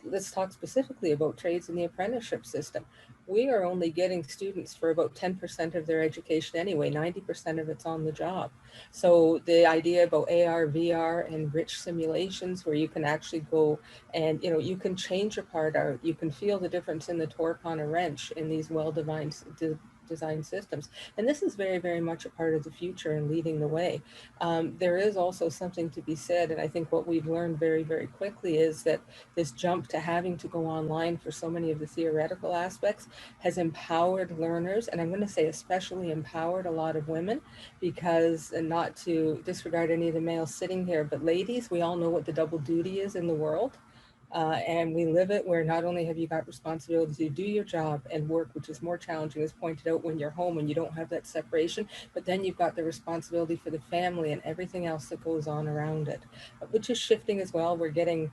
let's talk specifically about trades in the apprenticeship system. We are only getting students for about 10% of their education anyway. 90% of it's on the job. So the idea about AR, VR, and rich simulations where you can actually go and, you know, you can change a part out, you can feel the difference in the torque on a wrench in these well-defined design systems. And this is very, very much a part of the future and leading the way. There is also something to be said, and I think what we've learned very, very quickly is that this jump to having to go online for so many of the theoretical aspects has empowered learners, and I'm going to say especially empowered a lot of women, because, and not to disregard any of the males sitting here, but ladies, we all know what the double duty is in the world. And we live it, where not only have you got responsibility to do your job and work, which is more challenging, as pointed out, when you're home, when you don't have that separation, but then you've got the responsibility for the family and everything else that goes on around it, which is shifting as well. We're getting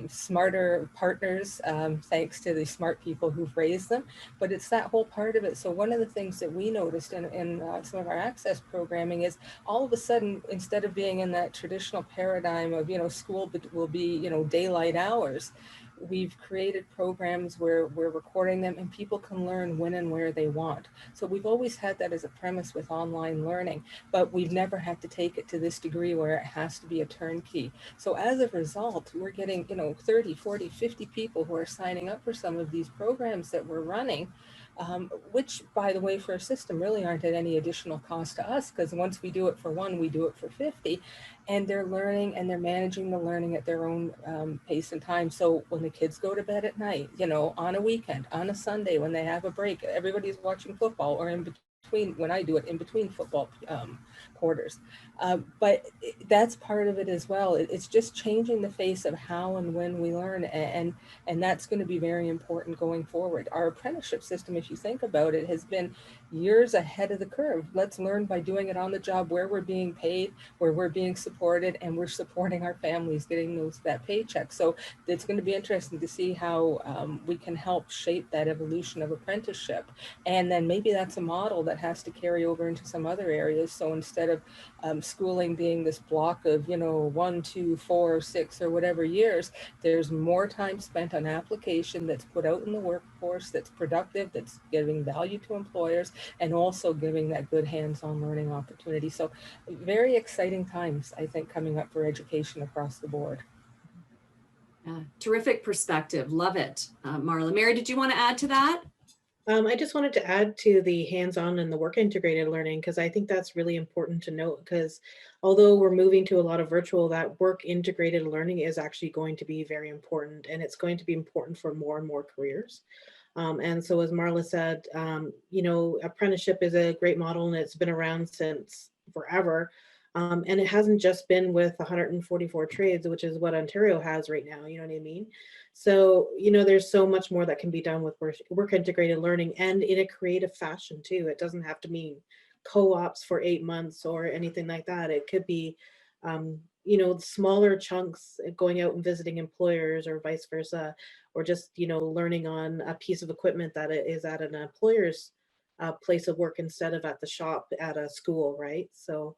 smarter partners, thanks to the smart people who've raised them, but it's that whole part of it. So one of the things that we noticed in some of our access programming is, all of a sudden, instead of being in that traditional paradigm of, you know, school will be, you know, daylight hours, we've created programs where we're recording them and people can learn when and where they want. So we've always had that as a premise with online learning, but we've never had to take it to this degree where it has to be a turnkey. So as a result, we're getting, you know, 30, 40, 50 people who are signing up for some of these programs that we're running, which, by the way, for a system really aren't at any additional cost to us, because once we do it for one, we do it for 50. And they're learning and they're managing the learning at their own pace and time. So when the kids go to bed at night, you know, on a weekend, on a Sunday, when they have a break, everybody's watching football or in between, when I do it, in between football quarters. But that's part of it as well. It's just changing the face of how and when we learn, and that's going to be very important going forward. Our apprenticeship system, if you think about it, has been years ahead of the curve. Let's learn by doing it on the job, where we're being paid, where we're being supported, and we're supporting our families getting that paycheck. So it's going to be interesting to see how we can help shape that evolution of apprenticeship. And then maybe that's a model that has to carry over into some other areas. So instead of schooling being this block of, 1, 2, 4, 6, or whatever years, there's more time spent on application that's put out in the workforce, that's productive, that's giving value to employers, and also giving that good hands-on learning opportunity. So very exciting times, I think, coming up for education across the board. Terrific perspective. Love it. Marla. Mary, did you want to add to that? I just wanted to add to the hands-on and the work integrated learning, because I think that's really important to note, because although we're moving to a lot of virtual, that work integrated learning is actually going to be very important, and it's going to be important for more and more careers. And so as Marla said, apprenticeship is a great model, and it's been around since forever. And it hasn't just been with 144 trades, which is what Ontario has right now, you know what I mean? So, there's so much more that can be done with work integrated learning, and in a creative fashion too. It doesn't have to mean co-ops for 8 months or anything like that. It could be, smaller chunks, going out and visiting employers or vice versa, or just, learning on a piece of equipment that is at an employer's place of work instead of at the shop at a school, right? So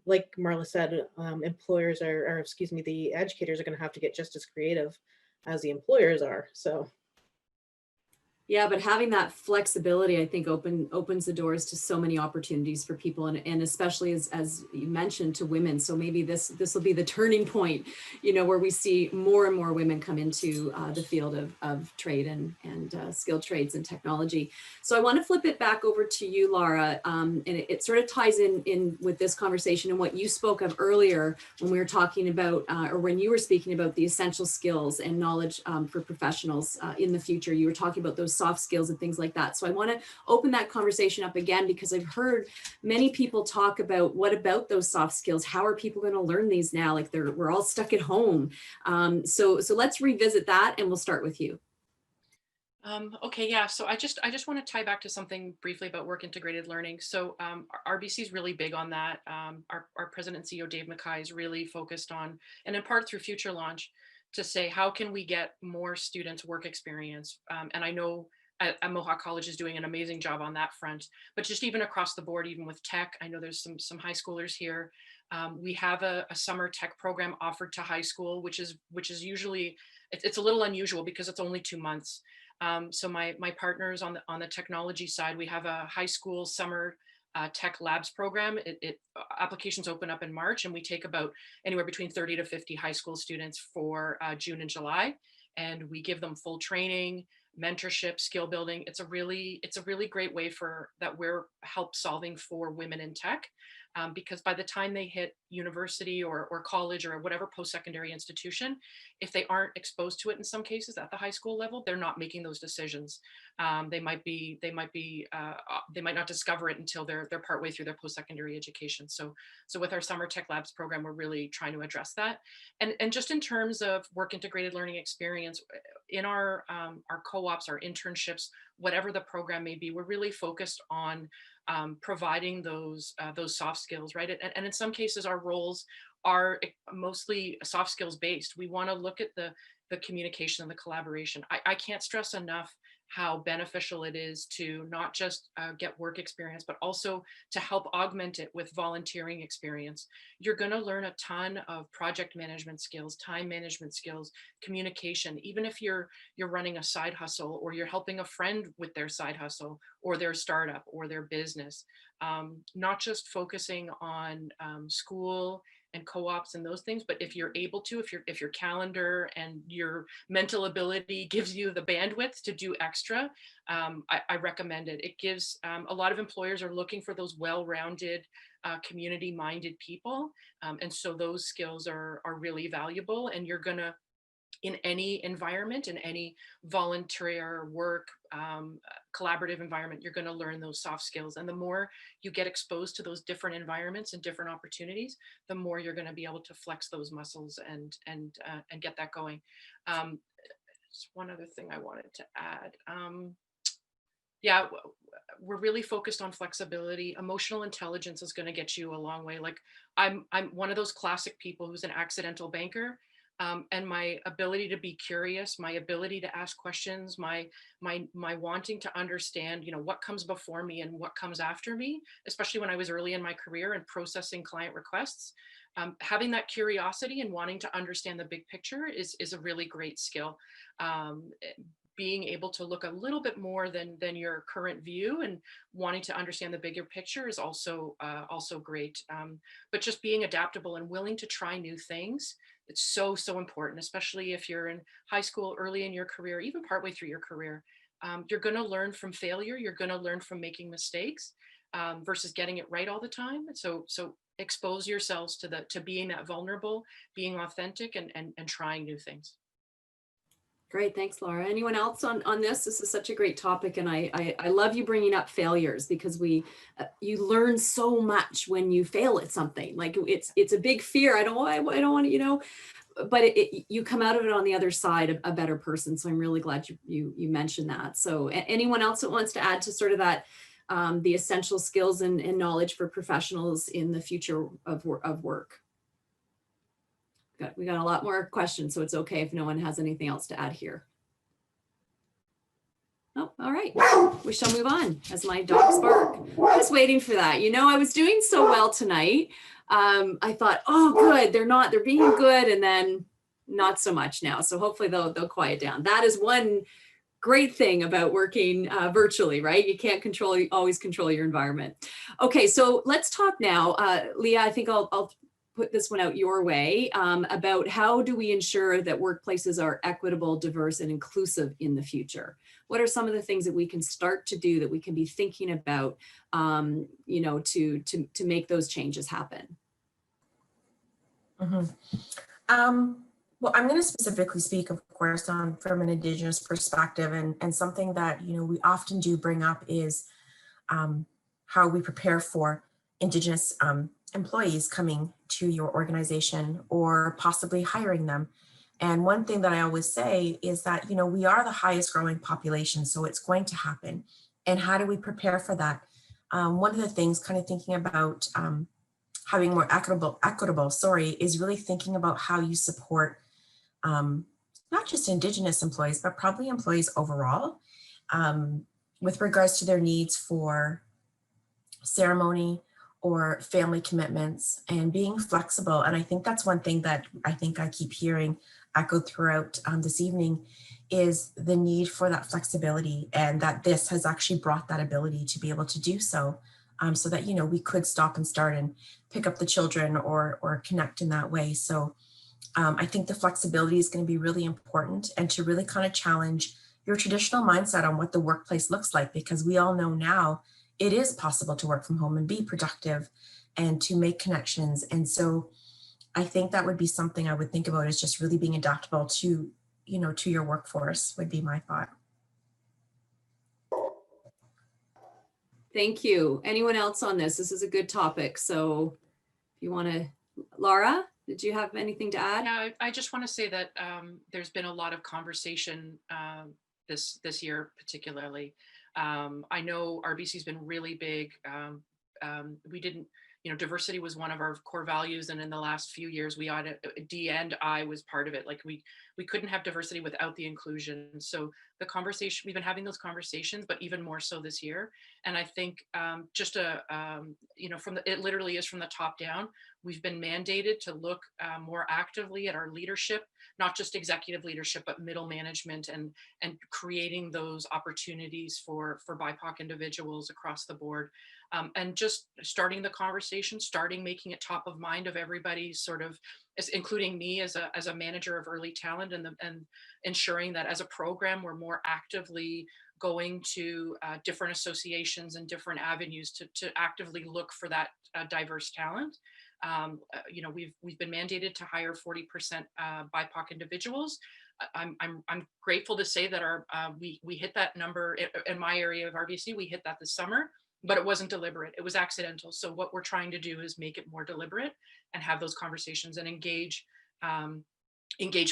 like Marla said, employers the educators are going to have to get just as creative as the employers are. So Yeah, but having that flexibility, I think, opens the doors to so many opportunities for people, and especially as you mentioned, to women. So maybe this will be the turning point, where we see more and more women come into the field of trade and skilled trades and technology. So I want to flip it back over to you, Lara, and it sort of ties in with this conversation and what you spoke of earlier when we were talking about, or when you were speaking about the essential skills and knowledge for professionals in the future. You were talking about those soft skills and things like that. So I want to open that conversation up again, because I've heard many people talk about, what about those soft skills? How are people going to learn these now? Like we're all stuck at home. So let's revisit that, and we'll start with you. Okay, yeah. So I just want to tie back to something briefly about work integrated learning. So RBC is really big on that. Our president and CEO Dave Mackay is really focused on, and in part through Future Launch, to say how can we get more students work experience. And I know at Mohawk College is doing an amazing job on that front, but just even across the board, even with tech, I know there's some high schoolers here. We have a summer tech program offered to high school, which is usually, it's a little unusual because it's only 2 months. So my partners on the technology side, we have a high school summer tech labs program. Applications open up in March, and we take about anywhere between 30 to 50 high school students for June and July, and we give them full training, mentorship, skill building. It's a really great way that we're help solving for women in tech. Because by the time they hit university or college or whatever post-secondary institution, if they aren't exposed to it in some cases at the high school level, they're not making those decisions. They might not discover it until they're partway through their post-secondary education. So with our summer tech labs program, we're really trying to address that. And just in terms of work integrated learning experience, in our co-ops, our internships, whatever the program may be, we're really focused on providing those soft skills, right? And in some cases, our roles are mostly soft skills based. We want to look at the communication and the collaboration. I can't stress enough how beneficial it is to not just get work experience, but also to help augment it with volunteering experience. You're going to learn a ton of project management skills, time management skills, communication, even if you're running a side hustle, or you're helping a friend with their side hustle or their startup or their business. Not just focusing on school and co-ops and those things, but if you're able to, if your calendar and your mental ability gives you the bandwidth to do extra, I recommend it. It gives, a lot of employers are looking for those well-rounded, community-minded people. And so those skills are really valuable, and you're gonna in any environment, in any volunteer work, collaborative environment, you're going to learn those soft skills. And the more you get exposed to those different environments and different opportunities, the more you're going to be able to flex those muscles and get that going. Just one other thing I wanted to add. Yeah, we're really focused on flexibility. Emotional intelligence is going to get you a long way. Like I'm one of those classic people who's an accidental banker. And my ability to be curious, my ability to ask questions, my wanting to understand, you know, what comes before me and what comes after me, especially when I was early in my career and processing client requests, having that curiosity and wanting to understand the big picture is a really great skill. Being able to look a little bit more than your current view and wanting to understand the bigger picture is also great. But just being adaptable and willing to try new things, it's so important, especially if you're in high school, early in your career, even partway through your career. You're going to learn from failure. You're going to learn from making mistakes versus getting it right all the time. So expose yourselves to being that vulnerable, being authentic, and trying new things. Great, thanks, Lara. Anyone else on this? This is such a great topic, and I love you bringing up failures, because you learn so much when you fail at something. Like it's a big fear. I don't want to, you know, but you come out of it on the other side a better person. So I'm really glad you mentioned that. So anyone else that wants to add to sort of that, the essential skills and knowledge for professionals in the future of work? We got a lot more questions, so it's okay if no one has anything else to add here. Oh, all right. We shall move on as my dogs bark. I was waiting for that. You know, I was doing so well tonight. I thought, oh, good. They're being good, and then not so much now. So hopefully they'll quiet down. That is one great thing about working virtually, right? You can't always control your environment. Okay, so let's talk now. Leah, I think I'll put this one out your way, about how do we ensure that workplaces are equitable, diverse, and inclusive in the future? What are some of the things that we can start to do, that we can be thinking about, you know, to make those changes happen? Mm-hmm. Well, I'm going to specifically speak, of course, from an Indigenous perspective, and something that, you know, we often do bring up is how we prepare for Indigenous employees coming to your organization or possibly hiring them. And one thing that I always say is that, you know, we are the highest growing population, so it's going to happen. And how do we prepare for that? One of the things, kind of thinking about having more equitable, is really thinking about how you support not just Indigenous employees, but probably employees overall, with regards to their needs for ceremony or family commitments, and being flexible. And I think that's one thing that I keep hearing echoed throughout this evening, is the need for that flexibility, and that this has actually brought that ability to be able to do so, so that, you know, we could stop and start and pick up the children or connect in that way. So I think the flexibility is going to be really important, and to really kind of challenge your traditional mindset on what the workplace looks like, because we all know now it is possible to work from home and be productive and to make connections. And so I think that would be something I would think about, is just really being adaptable to, you know, to your workforce, would be my thought. Thank you. Anyone else on this? This is a good topic. So if you want to, Lara, did you have anything to add? Yeah, I just want to say that there's been a lot of conversation this year, particularly. I know RBC's been really big. We didn't, you know, diversity was one of our core values, and in the last few years, D and I was part of it. Like we couldn't have diversity without the inclusion. So the conversation, we've been having those conversations, but even more so this year. And I think you know, it literally is from the top down. We've been mandated to look more actively at our leadership, not just executive leadership, but middle management, and creating those opportunities for BIPOC individuals across the board. And just starting the conversation, making it top of mind of everybody, sort of, including me as a manager of early talent, and ensuring that as a program, we're more actively going to different associations and different avenues to actively look for that diverse talent. You know, we've been mandated to hire 40% BIPOC individuals. I'm grateful to say that we hit that number in my area of RBC. We hit that this summer, but it wasn't deliberate. It was accidental. So what we're trying to do is make it more deliberate and have those conversations and engage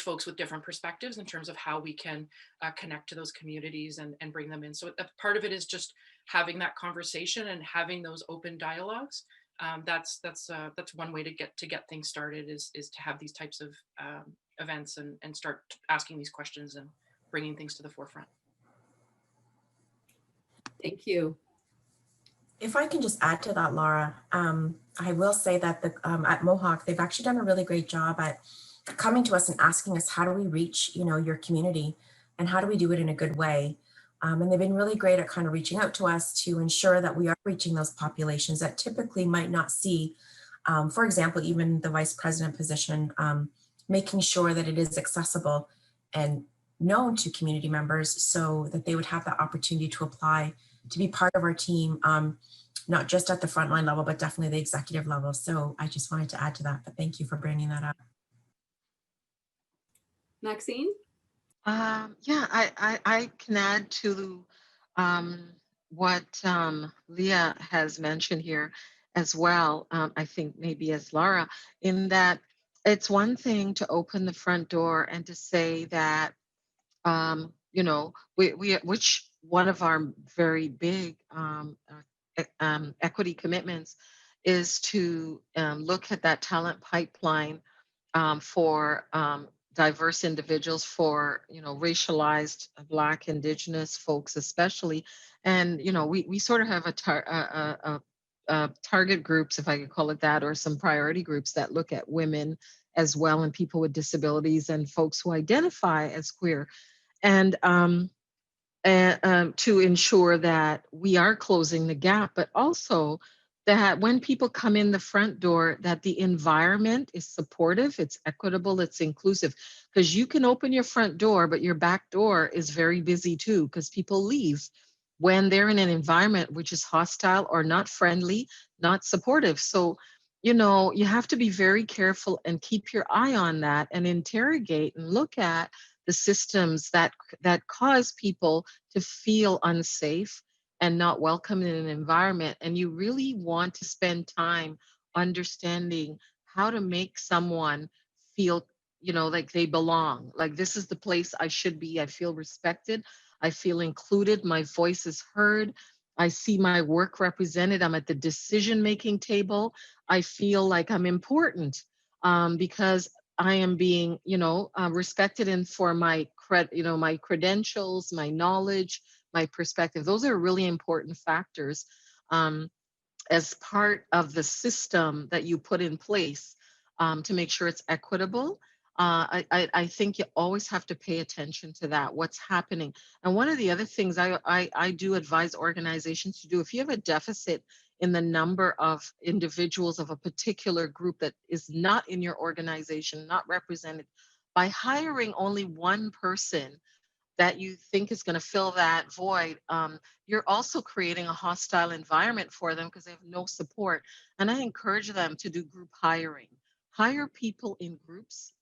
folks with different perspectives in terms of how we can connect to those communities and bring them in. So part of it is just having that conversation and having those open dialogues. That's one way to get things started is to have these types of events and start asking these questions and bringing things to the forefront. Thank you. If I can just add to that, Lara, I will say that at Mohawk, they've actually done a really great job at coming to us and asking us, how do we reach, you know, your community and how do we do it in a good way? And they've been really great at kind of reaching out to us to ensure that we are reaching those populations that typically might not see, for example, even the vice president position, making sure that it is accessible and known to community members so that they would have the opportunity to apply to be part of our team, not just at the frontline level, but definitely the executive level. So I just wanted to add to that, but thank you for bringing that up. Maxine? Yeah, I can add to what Leah has mentioned here as well. I think maybe as Lara, in that it's one thing to open the front door and to say that, you know, which one of our very big equity commitments is to look at that talent pipeline for diverse individuals, for, you know, racialized Black, Indigenous folks especially. And, you know, we sort of have target groups, if I could call it that, or some priority groups that look at women as well, and people with disabilities and folks who identify as queer. And to ensure that we are closing the gap, but also that when people come in the front door, that the environment is supportive, it's equitable, it's inclusive. Because you can open your front door, but your back door is very busy too, because people leave when they're in an environment which is hostile or not friendly, not supportive. So, you know, you have to be very careful and keep your eye on that and interrogate and look at the systems that cause people to feel unsafe and not welcome in an environment. And you really want to spend time understanding how to make someone feel, you know, like they belong, like this is the place I should be. I feel respected. I feel included. My voice is heard. I see my work represented. I'm at the decision-making table. I feel like I'm important because I am being, you know, respected and for my my credentials, my knowledge, my perspective. Those are really important factors as part of the system that you put in place to make sure it's equitable. I think you always have to pay attention to that, what's happening. And one of the other things I do advise organizations to do, if you have a deficit in the number of individuals of a particular group that is not in your organization, not represented, by hiring only one person that you think is going to fill that void, you're also creating a hostile environment for them because they have no support. And I encourage them to do group hiring. Hire people in groups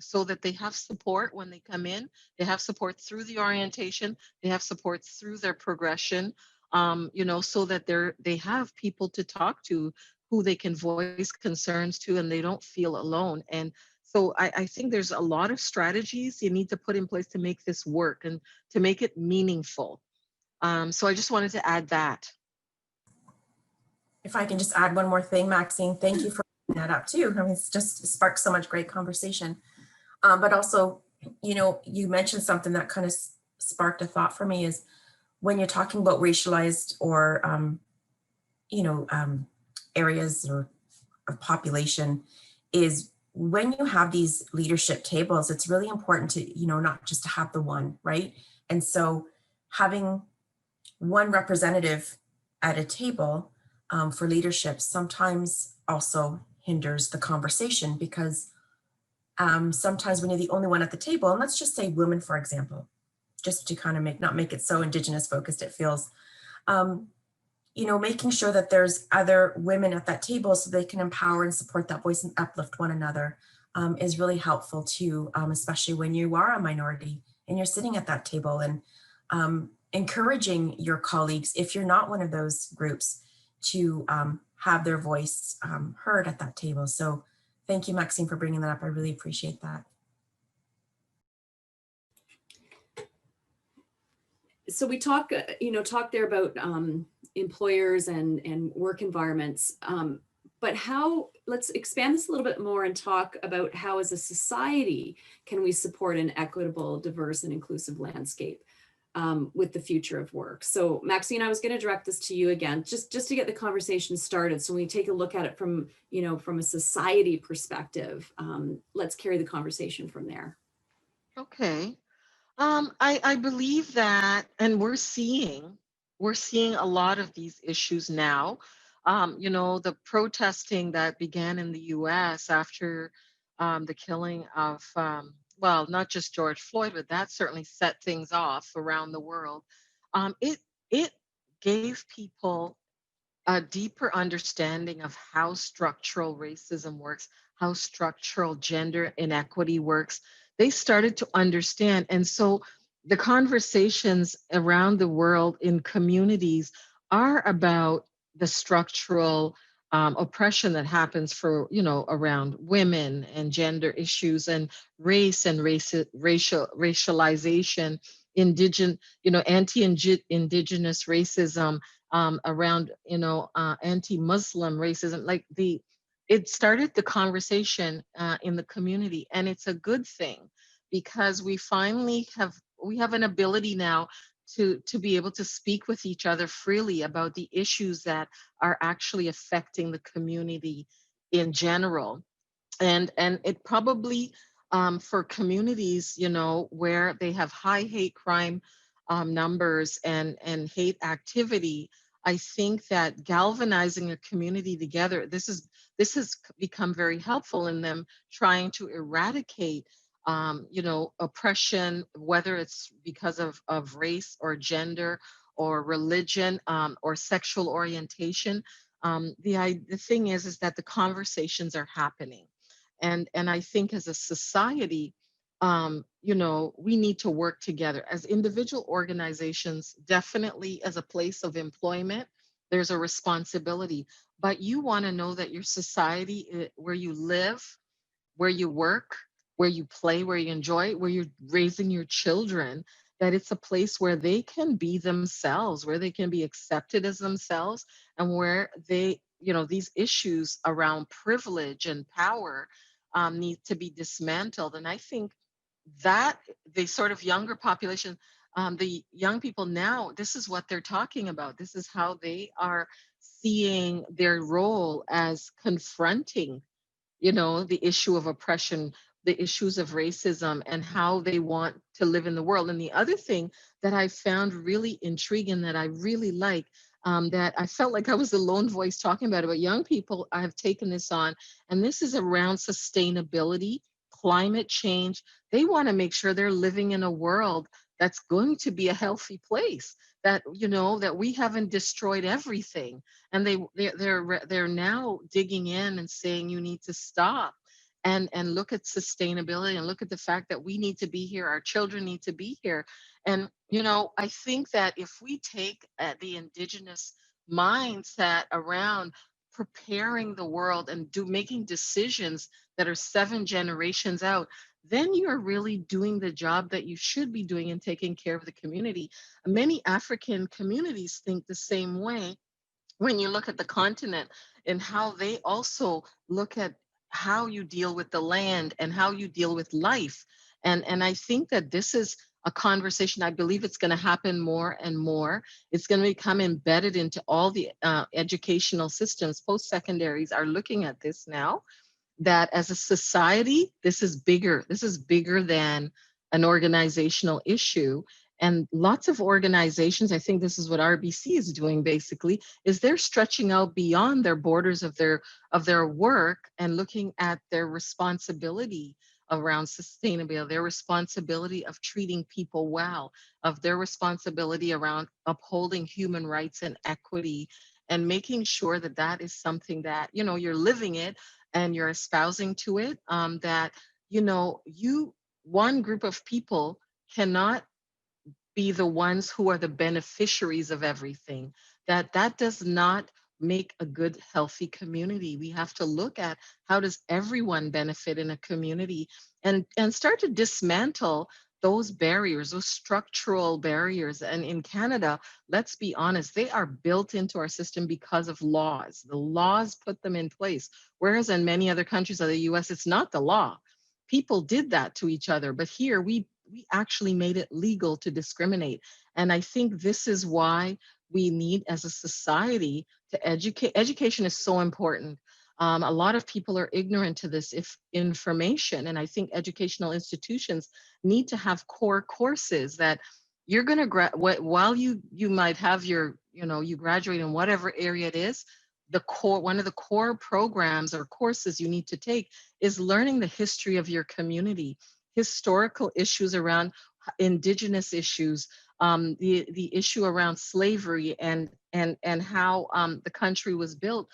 so that they have support when they come in. They have support through the orientation. They have support through their progression, you know, so that they have people to talk to who they can voice concerns to and they don't feel alone. And so I think there's a lot of strategies you need to put in place to make this work and to make it meaningful. So I just wanted to add that. If I can just add one more thing, Maxine, thank you for bringing that up too. I mean, it's just sparked so much great conversation. But also, you know, you mentioned something that kind of sparked a thought for me is when you're talking about racialized or, you know, areas or of population is when you have these leadership tables, it's really important to, you know, not just to have the one, right? And so having one representative at a table for leadership sometimes also hinders the conversation because sometimes when you're the only one at the table, and let's just say women, for example, just to kind of not make it so Indigenous focused it feels, making sure that there's other women at that table so they can empower and support that voice and uplift one another is really helpful too, especially when you are a minority and you're sitting at that table, and encouraging your colleagues, if you're not one of those groups, to have their voice heard at that table. So thank you, Maxine, for bringing that up. I really appreciate that. So we talk there about employers and work environments, but let's expand this a little bit more and talk about how as a society can we support an equitable, diverse, and inclusive landscape with the future of work. So Maxine, I was going to direct this to you again, just to get the conversation started. So when we take a look at it from a society perspective, let's carry the conversation from there. Okay. I believe that, and we're seeing a lot of these issues now. The protesting that began in the U.S. after the killing of, well, not just George Floyd, but that certainly set things off around the world. It gave people a deeper understanding of how structural racism works, how structural gender inequity works. They started to understand. And so the conversations around the world in communities are about the structural oppression that happens around women and gender issues and race and racialization, anti-indigenous racism, around anti-Muslim racism. It started the conversation in the community, and it's a good thing because we have an ability now to be able to speak with each other freely about the issues that are actually affecting the community in general. And it probably for communities where they have high hate crime numbers and hate activity, I think that galvanizing a community together, this has become very helpful in them trying to eradicate oppression, whether it's because of race or gender or religion or sexual orientation. The thing is that the conversations are happening. And I think as a society, we need to work together as individual organizations. Definitely as a place of employment, there's a responsibility, but you want to know that your society, where you live, where you work, where you play, where you enjoy, where you're raising your children, that it's a place where they can be themselves, where they can be accepted as themselves, and where these issues around privilege and power need to be dismantled. And I think that the sort of younger population, the young people now, this is what they're talking about. This is how they are seeing their role as confronting, the issue of oppression, the issues of racism, and how they want to live in the world. And the other thing that I found really intriguing, that I really like, that I felt like I was the lone voice talking about it, but young people have taken this on, and this is around sustainability, climate change. They want to make sure they're living in a world that's going to be a healthy place, that that we haven't destroyed everything. And they're now digging in and saying you need to stop and look at sustainability and look at the fact that we need to be here, our children need to be here. And I think that if we take the Indigenous mindset around preparing the world and making decisions that are 7 generations out, then you're really doing the job that you should be doing and taking care of the community. Many African communities think the same way when you look at the continent and how they also look at how you deal with the land and how you deal with life. And I think that this is a conversation. I believe it's going to happen more and more. It's going to become embedded into all the educational systems. Post-secondaries are looking at this now, that as a society, this is bigger. This is bigger than an organizational issue. And lots of organizations, I think this is what RBC is doing basically, is they're stretching out beyond their borders of their work and looking at their responsibility around sustainability, their responsibility of treating people well, of their responsibility around upholding human rights and equity, and making sure that that is something that, you know, you're living it and you're espousing to it, that, you know, one group of people cannot be the ones who are the beneficiaries of everything. That does not make a good, healthy community. We have to look at how does everyone benefit in a community, and start to dismantle those barriers, those structural barriers. And in Canada, let's be honest, they are built into our system because of laws. The laws put them in place. Whereas in many other countries of the US, it's not the law. People did that to each other. But here we actually made it legal to discriminate. And I think this is why we need, as a society, to educate. Education is so important. A lot of people are ignorant to this if information, and I think educational institutions need to have core courses that you're going to while you might have your, you know, you graduate in whatever area it is. The core, one of the core programs or courses you need to take is learning the history of your community, historical issues around Indigenous issues, the issue around slavery, and how the country was built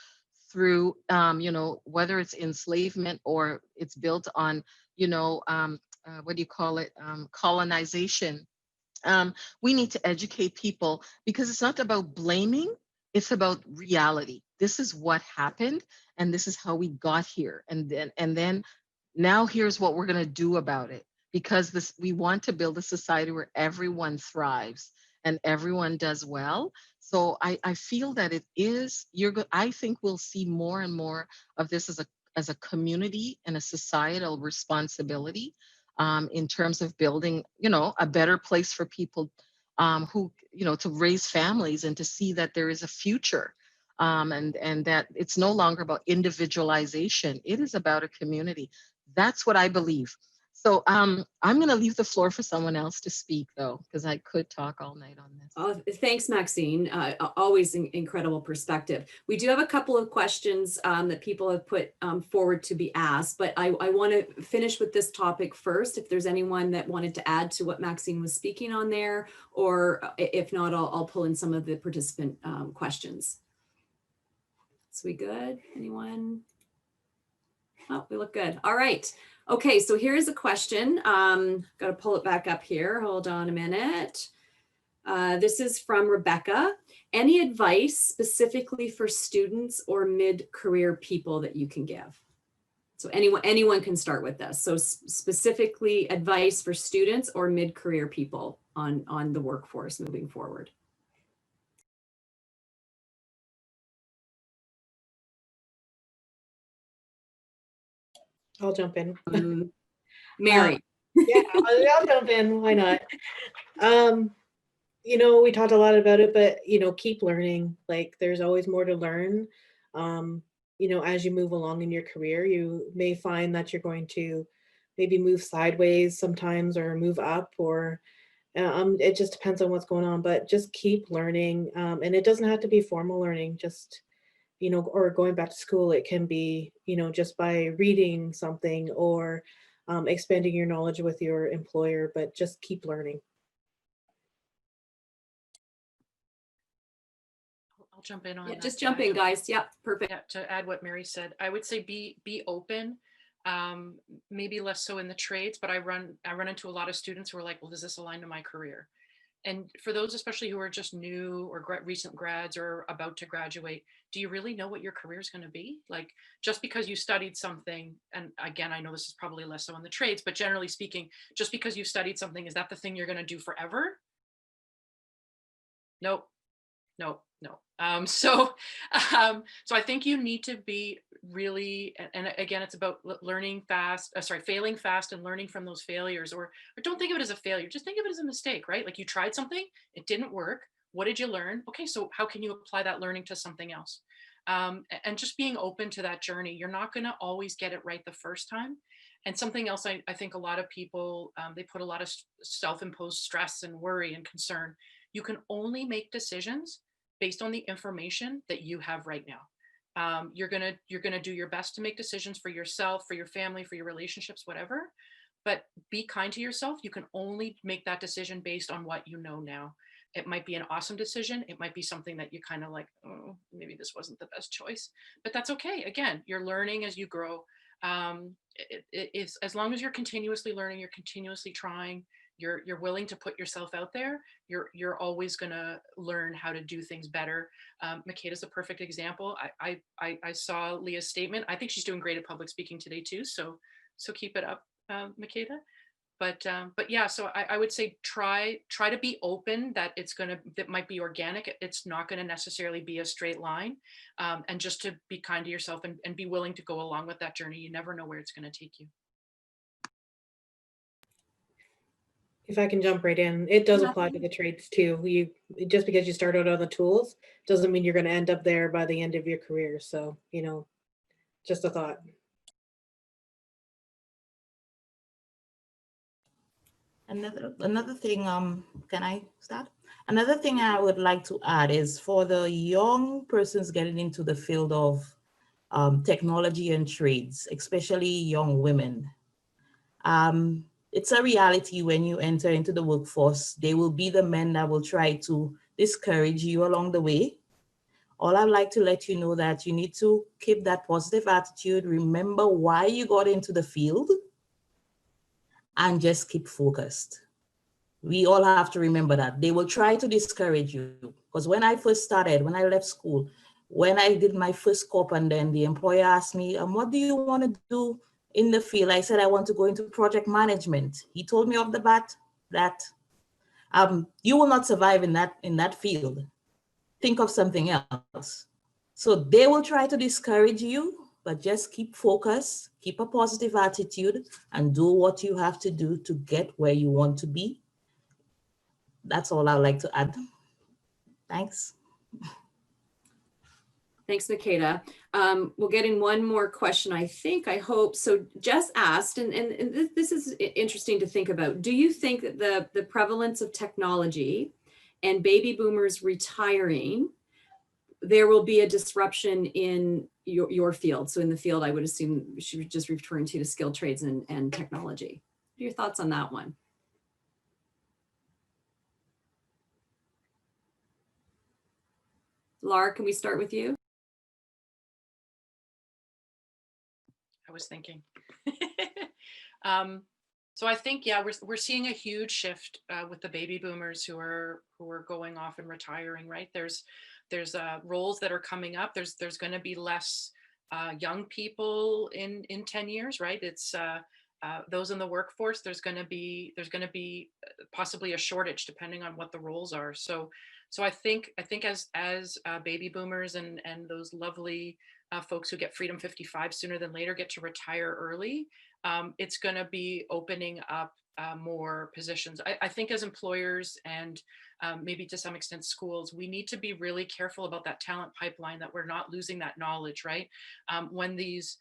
through, you know, whether it's enslavement or it's built on, you know, what do you call it, colonization. We need to educate people because it's not about blaming, it's about reality. This is what happened, and this is how we got here. And then now here's what we're going to do about it, because this, we want to build a society where everyone thrives and everyone does well. So I feel that it is, I think we'll see more and more of this as a community and a societal responsibility, in terms of building, you know, a better place for people, who, you know, to raise families and to see that there is a future, and that it's no longer about individualization. It is about a community. That's what I believe. So I'm going to leave the floor for someone else to speak, though, because I could talk all night on this. Oh, thanks, Maxine. Always incredible perspective. We do have a couple of questions that people have put forward to be asked, but I want to finish with this topic first. If there's anyone that wanted to add to what Maxine was speaking on there, or if not, I'll pull in some of the participant questions. So we good? Anyone? Oh, we look good. All right. Okay, so here's a question. Got to pull it back up here. Hold on a minute. This is from Rebecca. Any advice specifically for students or mid-career people that you can give? So anyone can start with this. So specifically advice for students or mid-career people on the workforce moving forward. I'll jump in. Mary. Yeah, I'll jump in. Why not? You know, we talked a lot about it, but, you know, keep learning. Like, there's always more to learn. You know, as you move along in your career, you may find that you're going to maybe move sideways sometimes or move up, or it just depends on what's going on, but just keep learning. And it doesn't have to be formal learning, just, you know, or going back to school. It can be, you know, just by reading something, or expanding your knowledge with your employer, but just keep learning. I'll jump in on Yeah, that. just jump in, guys. Yep, perfect. Yeah, to add what Mary said, I would say be open. Maybe less so in the trades, but I run into a lot of students who are like, well, does this align to my career? And for those, especially who are just new or recent grads or about to graduate, do you really know what your career is going to be? Like, just because you studied something, and again, I know this is probably less so in the trades, but generally speaking, just because you studied something, is that the thing you're going to do forever? Nope. No. So I think you need to be really, and again, it's about learning fast, failing fast and learning from those failures, or don't think of it as a failure, just think of it as a mistake, right? Like, you tried something, it didn't work. What did you learn? Okay, so how can you apply that learning to something else? And just being open to that journey. You're not going to always get it right the first time. And something else, I think a lot of people, they put a lot of self-imposed stress and worry and concern. You can only make decisions based on the information that you have right now. You're gonna do your best to make decisions for yourself, for your family, for your relationships, whatever. But be kind to yourself. You can only make that decision based on what you know now. It might be an awesome decision. It might be something that you kind of like, oh, maybe this wasn't the best choice, but that's okay. Again, you're learning as you grow. It's as long as you're continuously learning, you're continuously trying, you're willing to put yourself out there, you're always gonna learn how to do things better. Makeda's a perfect example. I saw Leah's statement. I think she's doing great at public speaking today too. So keep it up, Makeda. But yeah, so I would say try to be open that that might be organic. It's not gonna necessarily be a straight line, and just to be kind to yourself and be willing to go along with that journey. You never know where it's gonna take you. If I can jump right in, it does apply to the trades too. Just because you start out on the tools doesn't mean you're going to end up there by the end of your career. So, just a thought. Another thing, can I start? Another thing I would like to add is for the young persons getting into the field of technology and trades, especially young women. It's a reality when you enter into the workforce. They will be the men that will try to discourage you along the way. All I'd like to let you know that you need to keep that positive attitude, remember why you got into the field, and just keep focused. We all have to remember that. They will try to discourage you. Because when I first started, when I left school, when I did my first corp, and then the employer asked me, what do you want to do in the field? I said, I want to go into project management. He told me off the bat that you will not survive in that field. Think of something else. So they will try to discourage you, but just keep focused, keep a positive attitude, and do what you have to do to get where you want to be. That's all I'd like to add. Thanks. Thanks, Makeda. We'll get in one more question, I hope. So Jess asked, and this is interesting to think about. Do you think that the prevalence of technology and baby boomers retiring, there will be a disruption in your field? So in the field, I would assume she was just referring to skilled trades and technology. What are your thoughts on that one? Lara, can we start with you? I was thinking. So I think, yeah, we're seeing a huge shift with the baby boomers who are going off and retiring, right? There's roles that are coming up. There's going to be less young people in 10 years, right? It's those in the workforce. There's going to be possibly a shortage depending on what the roles are. So I think as baby boomers and those lovely folks who get Freedom 55 sooner than later get to retire early, it's going to be opening up more positions. I think as employers and maybe to some extent schools, we need to be really careful about that talent pipeline, that we're not losing that knowledge, right? When these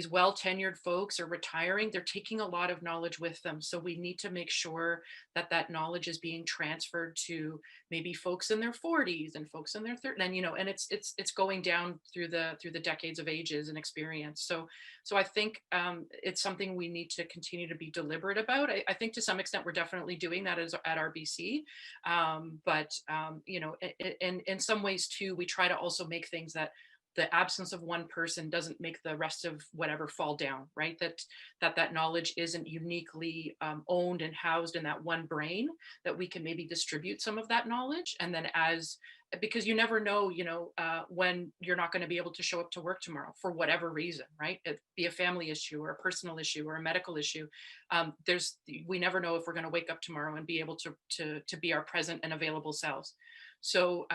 well-tenured folks are retiring, they're taking a lot of knowledge with them. So we need to make sure that that knowledge is being transferred to maybe folks in their 40s and folks in their 30s, and it's going down through the decades of ages and experience. So I think it's something we need to continue to be deliberate about. I think to some extent we're definitely doing that at RBC, but in some ways too, we try to also make things that the absence of one person doesn't make the rest of whatever fall down, right? That knowledge isn't uniquely owned and housed in that one brain, that we can maybe distribute some of that knowledge. And then because you never know, when you're not going to be able to show up to work tomorrow for whatever reason, right? It be a family issue or a personal issue or a medical issue. We never know if we're going to wake up tomorrow and be able to be our present and available selves. So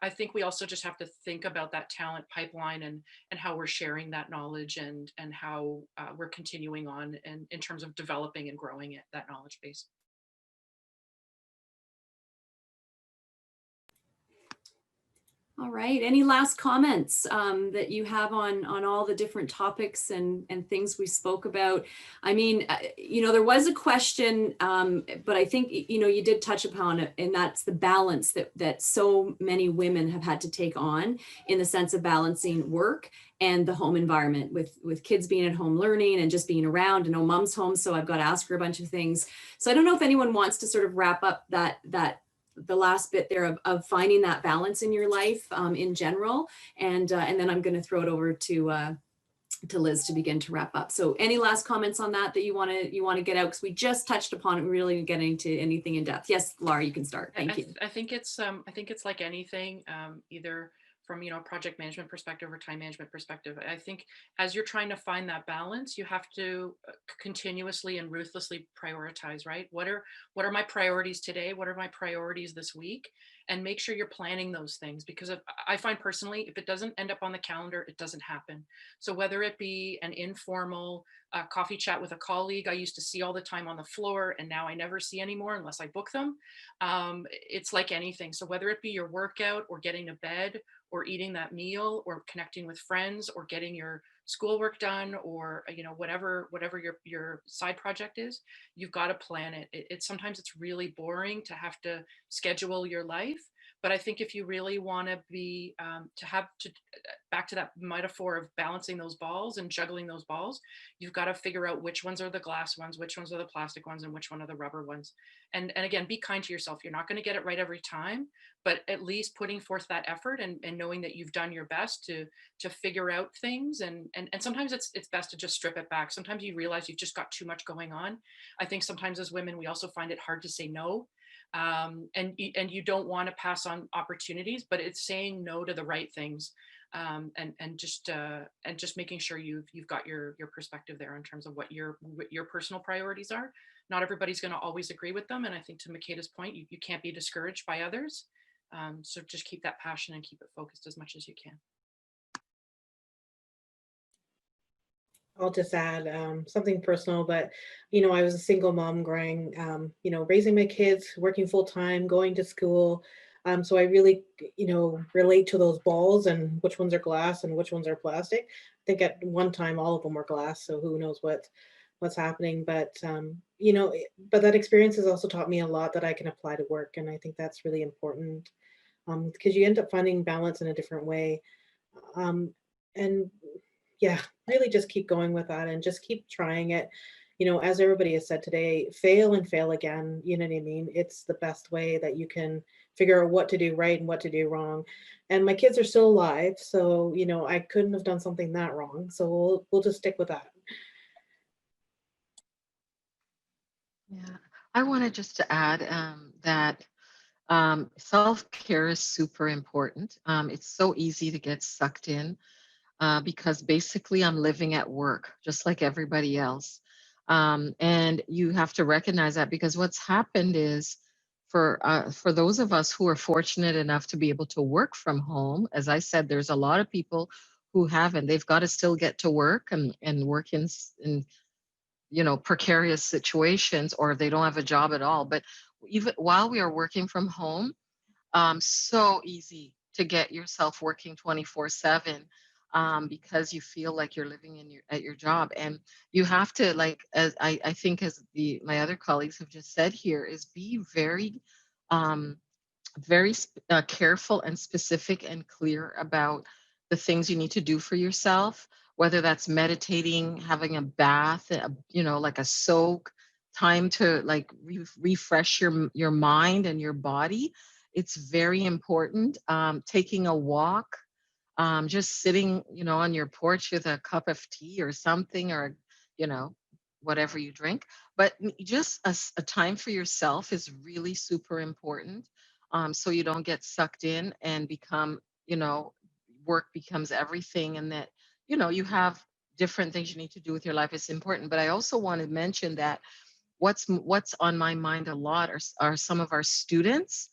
I think we also just have to think about that talent pipeline and how we're sharing that knowledge and how we're continuing on in terms of developing and growing that knowledge base. All right. Any last comments that you have on all the different topics and things we spoke about? I mean, you know, there was a question, but I think, you know, you did touch upon it, and that's the balance that so many women have had to take on, in the sense of balancing work and the home environment, with kids being at home learning and just being around. And mom's home, so I've got to ask her a bunch of things. So I don't know if anyone wants to sort of wrap up the last bit there of finding that balance in your life in general. And then I'm going to throw it over to Liz to begin to wrap up. So any last comments on that you want to get out? Because we just touched upon it, really getting to anything in depth. Yes, Lara, you can start. Thank you. I think it's like anything, either from, you know, project management perspective or time management perspective. I think as you're trying to find that balance, you have to continuously and ruthlessly prioritize, right? What are my priorities today? What are my priorities this week? And make sure you're planning those things, because I find personally, if it doesn't end up on the calendar, it doesn't happen. So whether it be an informal coffee chat with a colleague I used to see all the time on the floor, and now I never see anymore unless I book them. It's like anything. So whether it be your workout, or getting to bed, or eating that meal, or connecting with friends, or getting your schoolwork done, or, you know, whatever your side project is, you've got to plan it. It's sometimes it's really boring to have to schedule your life. But I think if you really want to be back to that metaphor of balancing those balls and juggling those balls, you've got to figure out which ones are the glass ones, which ones are the plastic ones, and which one are the rubber ones. And again, be kind to yourself. You're not going to get it right every time, but at least putting forth that effort, and knowing that you've done your best to figure out things. And sometimes it's best to just strip it back. Sometimes you realize you've just got too much going on. I think sometimes as women, we also find it hard to say no. And you don't want to pass on opportunities, but it's saying no to the right things, and just making sure you've got your perspective there in terms of what your personal priorities are. Not everybody's going to always agree with them, and I think to Makeda's point, you can't be discouraged by others. So just keep that passion and keep it focused as much as you can. I'll just add something personal, but, you know, I was a single mom growing, you know, raising my kids, working full time, going to school. So I really, you know, relate to those balls and which ones are glass and which ones are plastic. I think at one time, all of them were glass. So who knows what's happening, but, you know, but that experience has also taught me a lot that I can apply to work. And I think that's really important, because you end up finding balance in a different way. And yeah, really just keep going with that and just keep trying it. You know, as everybody has said today, fail and fail again. You know what I mean? It's the best way that you can figure out what to do right and what to do wrong. And my kids are still alive, so, you know, I couldn't have done something that wrong. So we'll just stick with that. Yeah, I wanted just to add that self-care is super important. It's so easy to get sucked in because basically I'm living at work just like everybody else. And you have to recognize that, because what's happened is for those of us who are fortunate enough to be able to work from home, as I said, there's a lot of people who haven't. They've got to still get to work and work in you know, precarious situations, or they don't have a job at all. But even while we are working from home, so easy to get yourself working 24/7, because you feel like you're living at your job. And you have to, like, as I think as my other colleagues have just said here, is be very um, careful and specific and clear about the things you need to do for yourself, whether that's meditating, having a bath, you know, like a soak, time to like refresh your mind and your body. It's very important. Taking a walk, just sitting, you know, on your porch with a cup of tea or something, or, you know, whatever you drink. But just a time for yourself is really super important. So you don't get sucked in and become, you know, work becomes everything, and that, you know, you have different things you need to do with your life. It's important. But I also want to mention that what's on my mind a lot are some of our students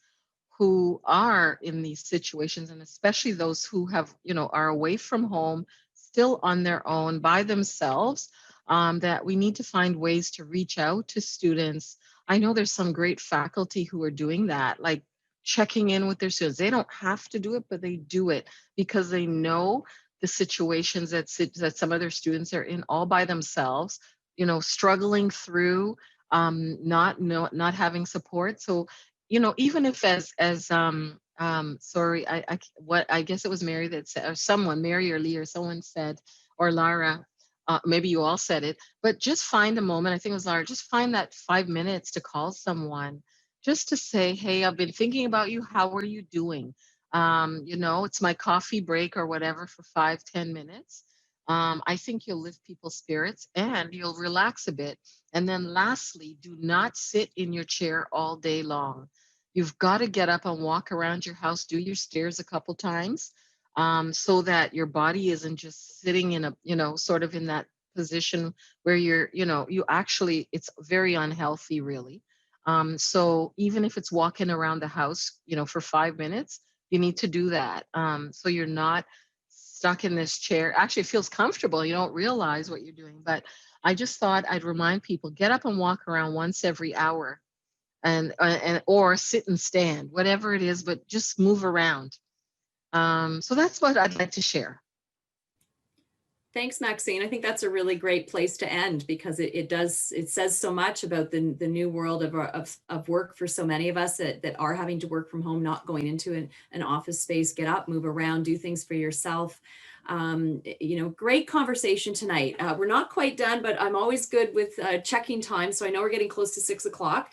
who are in these situations, and especially those who have, you know, are away from home, still on their own by themselves, that we need to find ways to reach out to students. I know there's some great faculty who are doing that, like checking in with their students. They don't have to do it, but they do it because they know the situations that some of their students are in all by themselves, you know, struggling through, not having support. So, you know, even if sorry, I guess it was Mary that said, or someone, Mary or Leah or someone said, or Lara, maybe you all said it, but just find a moment. I think it was Lara, just find that 5 minutes to call someone just to say, hey, I've been thinking about you. How are you doing? You know, it's my coffee break or whatever for 5-10 minutes. I think you'll lift people's spirits and you'll relax a bit. And then lastly, do not sit in your chair all day long. You've got to get up and walk around your house, do your stairs a couple times, so that your body isn't just sitting in a, you know, sort of in that position where you're, you know, you actually, it's very unhealthy, really. So even if it's walking around the house, you know, for 5 minutes, you need to do that. So you're not stuck in this chair. Actually, it feels comfortable. You don't realize what you're doing. But I just thought I'd remind people, get up and walk around once every hour, and or sit and stand, whatever it is, but just move around. So that's what I'd like to share. Thanks, Maxine. I think that's a really great place to end because it says so much about the new world of work for so many of us that are having to work from home, not going into an office space. Get up, move around, do things for yourself. You know, great conversation tonight. We're not quite done, but I'm always good with checking time. So I know we're getting close to 6 o'clock.